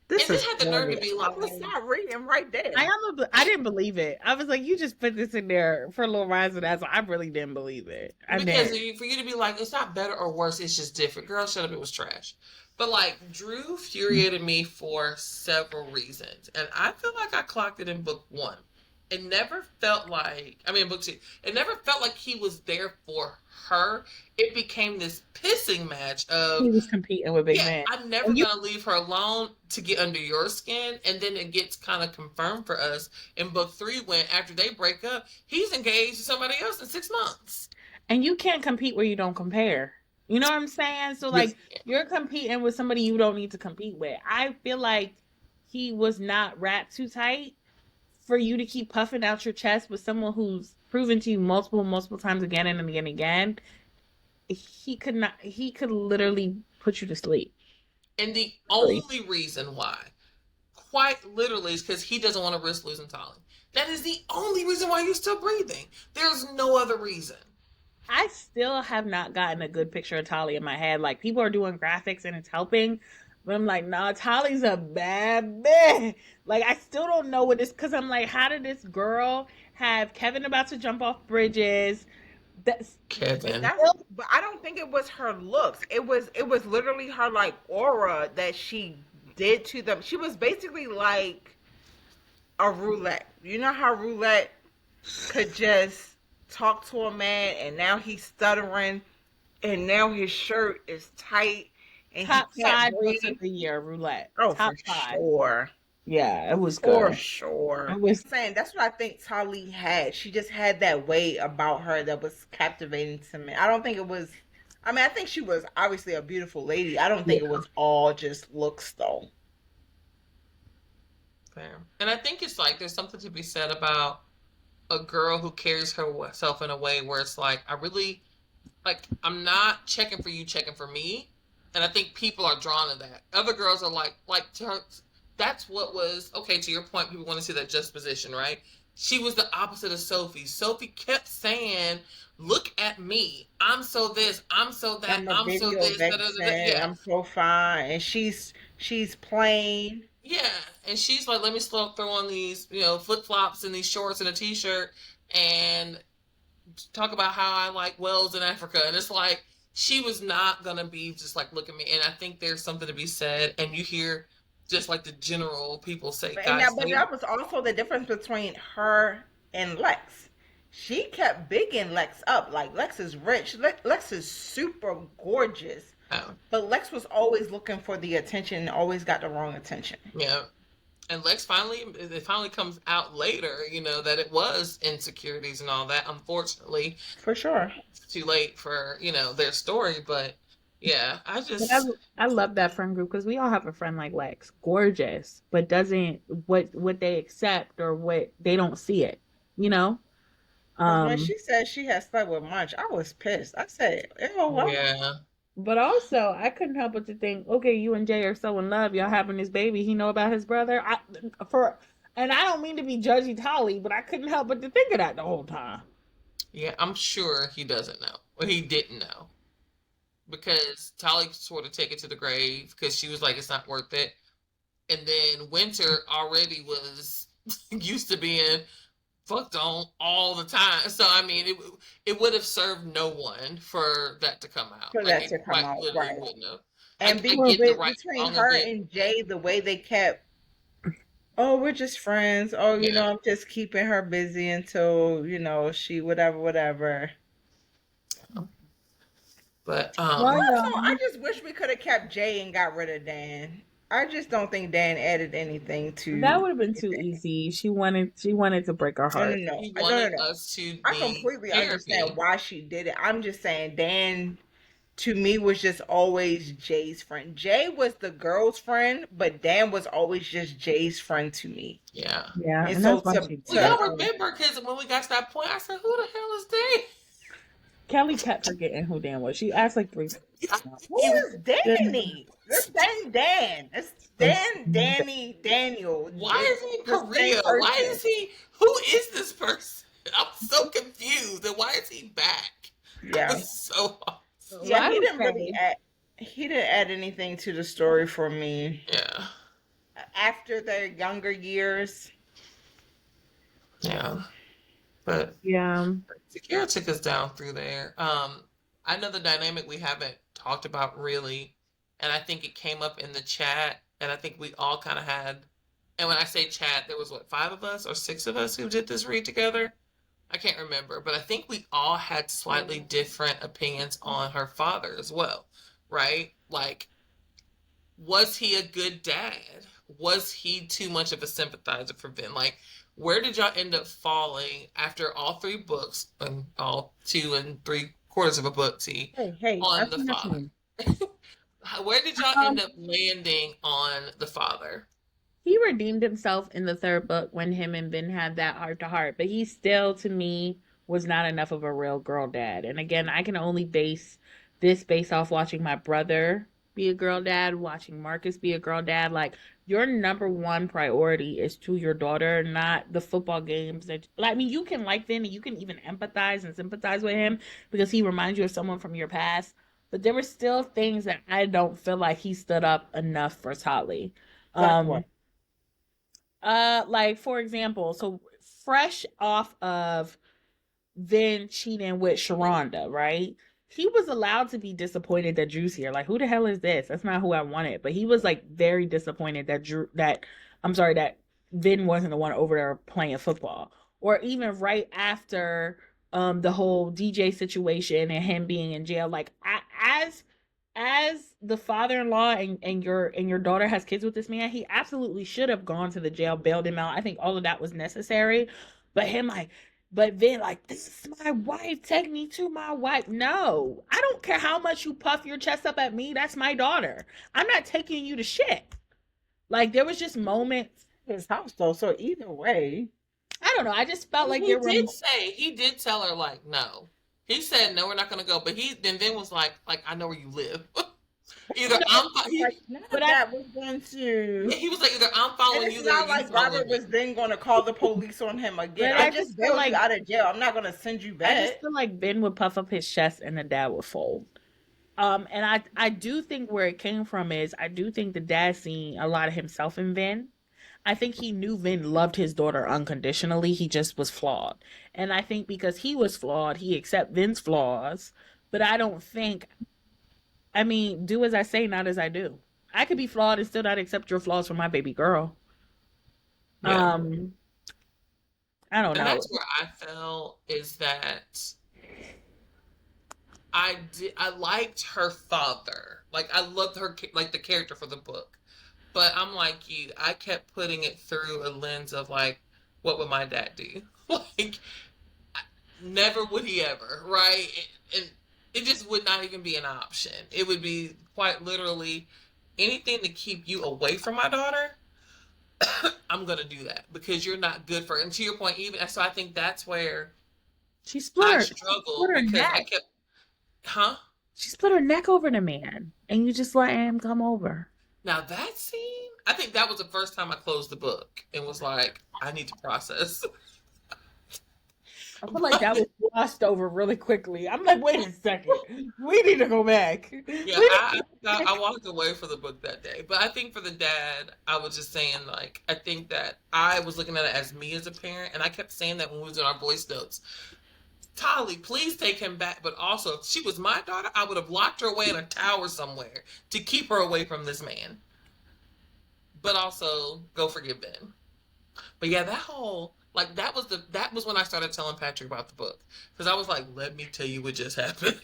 "This And is then had the nerve to funny." be I like, was not reading right there. I didn't believe it. I was like, you just put this in there for a little rise of that. So I really didn't believe it. because for you to be like, it's not better or worse, it's just different. Girl, shut up, it was trash. But like Drew infuriated me for several reasons, and I feel like I clocked it in book 1. It never felt like, I mean, book 2. It never felt like he was there for her. It became this pissing match of, He was competing with big yeah, man. I'm never gonna leave her alone to get under your skin. And then it gets kind of confirmed for us in book 3 when after they break up, he's engaged to somebody else in 6 months. And you can't compete where you don't compare. You know what I'm saying? So like you're competing with somebody you don't need to compete with. I feel like he was not wrapped too tight for you to keep puffing out your chest with someone who's proven to you multiple times again and again and again. He could literally put you to sleep. And the only reason why, quite literally, is because he doesn't want to risk losing Tolly. That is the only reason why he's still breathing. There's no other reason. I still have not gotten a good picture of Tolly in my head. Like people are doing graphics and it's helping, but I'm like, nah, Tolly's a bad bitch. Like I still don't know what this, because I'm like, how did this girl have Kevin about to jump off bridges? That's Kevin. But I don't think it was her looks. It was literally her like aura that she did to them. She was basically like a roulette. You know how roulette could just talk to a man and now he's stuttering and now his shirt is tight and top he can't 5 books breathe. of the year, roulette. Oh, top for 5. sure. Yeah, it was For good. sure. It was I'm saying that's what I think Tali had. She just had that way about her that was captivating to me. I don't think it was. I mean, I think she was obviously a beautiful lady. I don't think it was all just looks though. Fair. And I think it's like there's something to be said about a girl who carries herself in a way where it's like, I really, like, I'm not checking for you, checking for me. And I think people are drawn to that. Other girls are like to her, that's what was, okay, to your point, people want to see that juxtaposition, right? She was the opposite of Sophie. Sophie kept saying, look at me. I'm so this, I'm so that, I'm so this. Yeah. I'm so fine. And she's plain. Yeah, and she's like, let me throw on these, flip flops and these shorts and a t-shirt, and talk about how I like whales in Africa. And it's like she was not gonna be just like, look at me. And I think there's something to be said. And you hear just like the general people say, But guys, that was also the difference between her and Lex. She kept bigging Lex up. Like Lex is rich. Lex is super gorgeous. oh, But Lex was always looking for the attention and always got the wrong attention. yeah. And Lex it finally comes out later, that it was insecurities and all that. Unfortunately, For sure. it's too late for, their story, but Yeah, But I love that friend group because we all have a friend like Lex, gorgeous, but doesn't what they accept or what they don't see it, you know. Because when Um, she said she had slept with Munch, I was pissed. I said, "Ew, what?" yeah, but also I couldn't help but to think, okay, you and Jay are so in love, y'all having this baby. He know about his brother. For and I don't mean to be judgy Tolly, but I couldn't help but to think of that the whole time. yeah. I'm sure he doesn't know. Well, he didn't know because Tolly sort of take it to the grave because she was like, it's not worth it. And then Winter already was used to being fucked on all the time. So I mean, it would have served no one for that to come out. For Like that it to come quite out, literally right? wouldn't have. And I Well, get the right and between wrong of her it. and Jay, the way they kept, oh, we're just friends. Oh, Yeah, I'm just keeping her busy until, she whatever, whatever. but well, Also, I y'all, just wish we could have kept Jay and got rid of Dan. I just don't think Dan added anything that to would have been too anything. easy. She wanted to break our No, no, heart. no. he No, no, wanted no. us to I need completely understand therapy. why she did it. I'm just saying Dan to me was just always Jay's friend. Jay was the girl's friend, but Dan was always just Jay's friend to me. Yeah. Yeah, And and so that's why to she Well, did to it. y'all remember because when we got to that point, I said, "Who the hell is Dave?" Kelly kept forgetting who Dan was. She asked like three times. who is Danny? The same Dan. It's Dan, Danny, Daniel. Why It's is he the same Korea? Why person. is he? Who is this person? I'm so confused. And why is he back? I Yeah. was so lost. Well, Yeah, I he would didn't really say add he didn't add anything to the story for me. Yeah, After their younger years. yeah. But yeah. Takerra took us down through there. I know the dynamic we haven't talked about really, and I think it came up in the chat, and I think we all kind of had. And when I say chat, there was what, 5 of us or 6 of us who did this read together. I can't remember, but I think we all had slightly different opinions on her father as well, right? Like, was he a good dad? Was he too much of a sympathizer for Ben? Like, where did y'all end up falling after all 3 books and all 2 3/4 of a book, T, Hey, hey, on that's the not father? me. Where did y'all end Um, up landing on the father? he redeemed himself in the third book when him and Ben had that heart to heart, but he still, to me, was not enough of a real girl dad. And again, I can only base this based off watching my brother be a girl dad, watching Marcus be a girl dad. Like, your number one priority is to your daughter, not the football games that, I mean, you can like Ben and you can even empathize and sympathize with him because he reminds you of someone from your past. But there were still things that I don't feel like he stood up enough for Tolly. Like what? Um, like for example, so fresh off of Vin cheating with Sharonda, right? He was allowed to be disappointed that Drew's here. Like, who the hell is this? That's not who I wanted. But he was like very disappointed that I'm sorry, that Vin wasn't the one over there playing football. Or even right after the whole DJ situation and him being in jail. Like, as the father-in-law and your daughter has kids with this man, he absolutely should have gone to the jail, bailed him out. I think all of that was necessary. But him like, but then like, this is my wife, take me to my wife. No, I don't care how much you puff your chest up at me, that's my daughter. I'm not taking you to shit. Like, there was just moments, His house though, so either way. I don't know, I just felt like He there were did say, he did tell her, like, no. He said, no, we're not going to go. But he then was like, I know where you live. Either I'm, Like none but of I that was going to. he was like, either I'm And following it's you there or not you like following Robert me. was then going to call the police on him again. but I I just just feel bailed you like out of jail. I'm not going to send you I just back. feel like Ben would puff up his chest and the dad would fold. And I do think where it came from is I do think the dad seen a lot of himself in Vin. I think he knew Vin loved his daughter unconditionally. He just was flawed. And I think because he was flawed, he accept Vin's flaws. But I don't think, I mean, do as I say, not as I do. I could be flawed and still not accept your flaws for my baby girl. Yeah. Um, I don't And know. that's where I fell is that I liked her father. Like, I loved her, like, the character for the book. But I'm like you. I kept putting it through a lens of, like, what would my dad do? Like, never would he ever, right? And It just would not even be an option. It would be quite literally anything to keep you away from my daughter. I'm gonna do that because you're not good for her. And to your point, even so, I think that's where She I split struggle her because I neck. kept, huh? She split her neck over the man, and you just let him come over. Now that scene, I think that was the first time I closed the book and was like, I need to process. I feel like that was glossed over really quickly. I'm like, wait a second. We need to go back. Yeah, I walked away for the book that day. But I think for the dad, I was just saying, like, I think that I was looking at it as me as a parent, and I kept saying that when we was in our voice notes. Tolly, please take him back. But also, if she was my daughter, I would have locked her away in a tower somewhere to keep her away from this man. But also, go forgive Ben. But yeah, that whole like that was when I started telling Patrick about the book because I was like, let me tell you what just happened.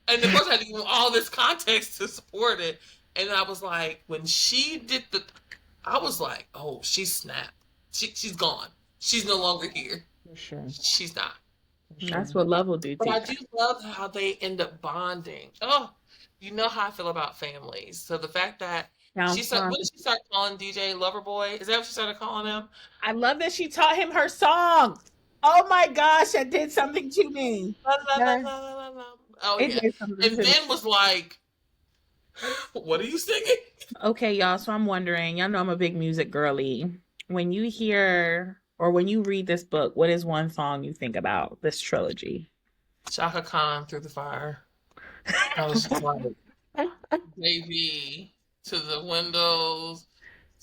And of course, I had to give him all this context to support it. And I was like, when she did I was like, oh, she snapped. She's gone. She's no longer here. For sure. She's not. That's what love will do to But you. I do love how they end up bonding. Oh, you know how I feel about families. So the fact that when did she start calling DJ Loverboy? Is that what she started calling him? I love that she taught him her song. Oh my gosh, that did something to me. Oh It yeah. did something And to me. Ben was like, what are you singing? Okay, y'all. So I'm wondering, y'all know I'm a big music girly. When you hear or when you read this book, what is one song you think about this trilogy? Shaka Khan, Through the Fire. I was just like, baby, to the windows,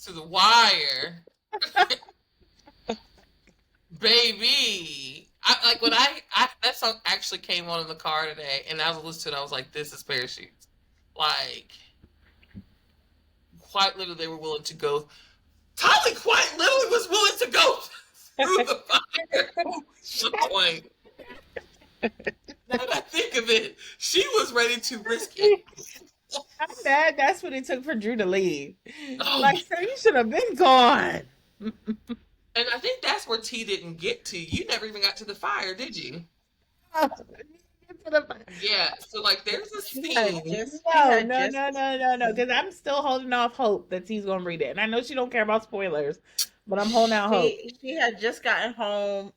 to the wire. Baby. Like when that song actually came on in the car today and I was listening to it, I was like, this is Parachutes. Like, quite literally they were willing to go. Tolly quite literally was willing to go through the fire at one point. Now that I think of it, she was ready to risk it. I'm mad that's what it took for Drew to leave. Oh. Like, so you should have been gone. And I think that's where T didn't get to. You never even got to the fire, did you? Yeah. So like, there's a scene. No, because I'm still holding off hope that T's gonna read it, and I know she don't care about spoilers, but I'm holding out hope. She had just gotten home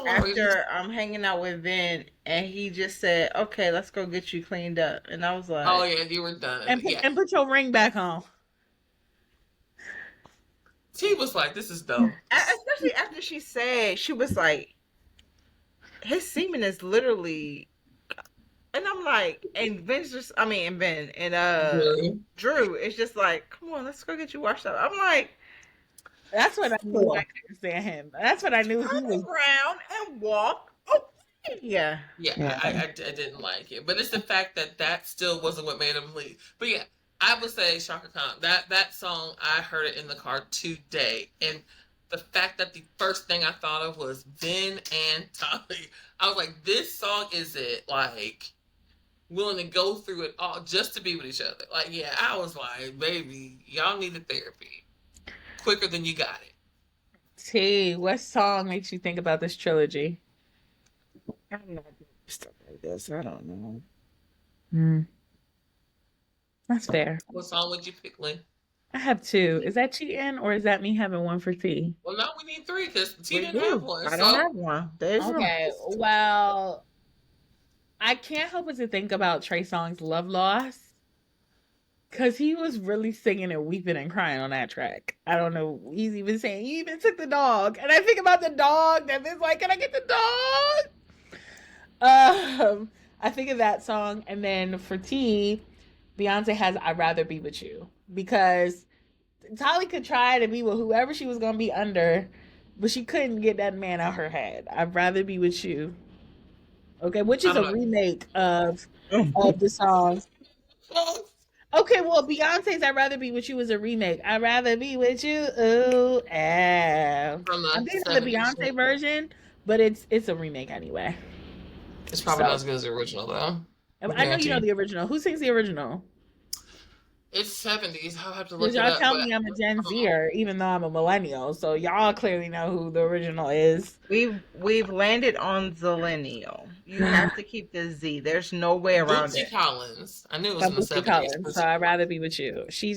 after hanging out with Ben, and he just said, "Okay, let's go get you cleaned up." And I was like, "Oh yeah, you were done." And put your ring back on. T was like, "This is dumb." Especially after she said, she was like, "His semen is literally." And I'm like, and Ben's just, Ben and Drew, it's just like, come on, let's go get you washed up. I'm like, that's what I knew I couldn't stand him. That's what I knew he was. Around and walk. Oh, yeah. I didn't like it, but it's the fact that still wasn't what made him leave. But yeah, I would say Shaka Khan. That song, I heard it in the car today, and the fact that the first thing I thought of was Ben and Tolly. I was like, this song is it like willing to go through it all just to be with each other. Like, yeah, I was like, baby, y'all needed therapy quicker than you got it. T, what song makes you think about this trilogy? I don't know stuff like this. I don't know. That's fair. What song would you pick, Lynn? I have two. Is that cheating or is that me having one for T? Well, now we need three because T didn't have one. I don't have one. Okay, well, I can't help but to think about Trey Songz's Love Lost. Because he was really singing and weeping and crying on that track. I don't know. He's even saying, he even took the dog. And I think about the dog that is like, can I get the dog? I think of that song. And then for T, Beyonce has I'd Rather Be With You. Because Tolly could try to be with whoever she was going to be under, but she couldn't get that man out her head. I'd Rather Be With You. Okay, which is a remake of the song. Okay, well, Beyonce's I'd Rather Be With You is a remake. I'd rather be with you. Ooh, I'm thinking of the Beyonce version, but it's a remake anyway. It's probably not as good as the original, though. I know you know the original. Who sings the original? It's 70s. I'll have to look Because it y'all up. tell But me I'm a Gen Zer, even though I'm a millennial. So y'all clearly know who the original is. We've landed on Zillennial. You have to keep the Z. There's no way around Bootsy it. Collins. I knew it was By in the Bootsy 70s. Collins. So Bootsy I'd rather Collins. be with you. She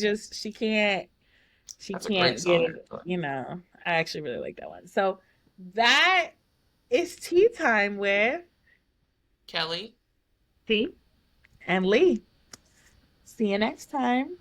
That's a great can't get song, it, actually. you know. I actually really like that one. So that is tea time with Kelly. See? and Lee. See you next time.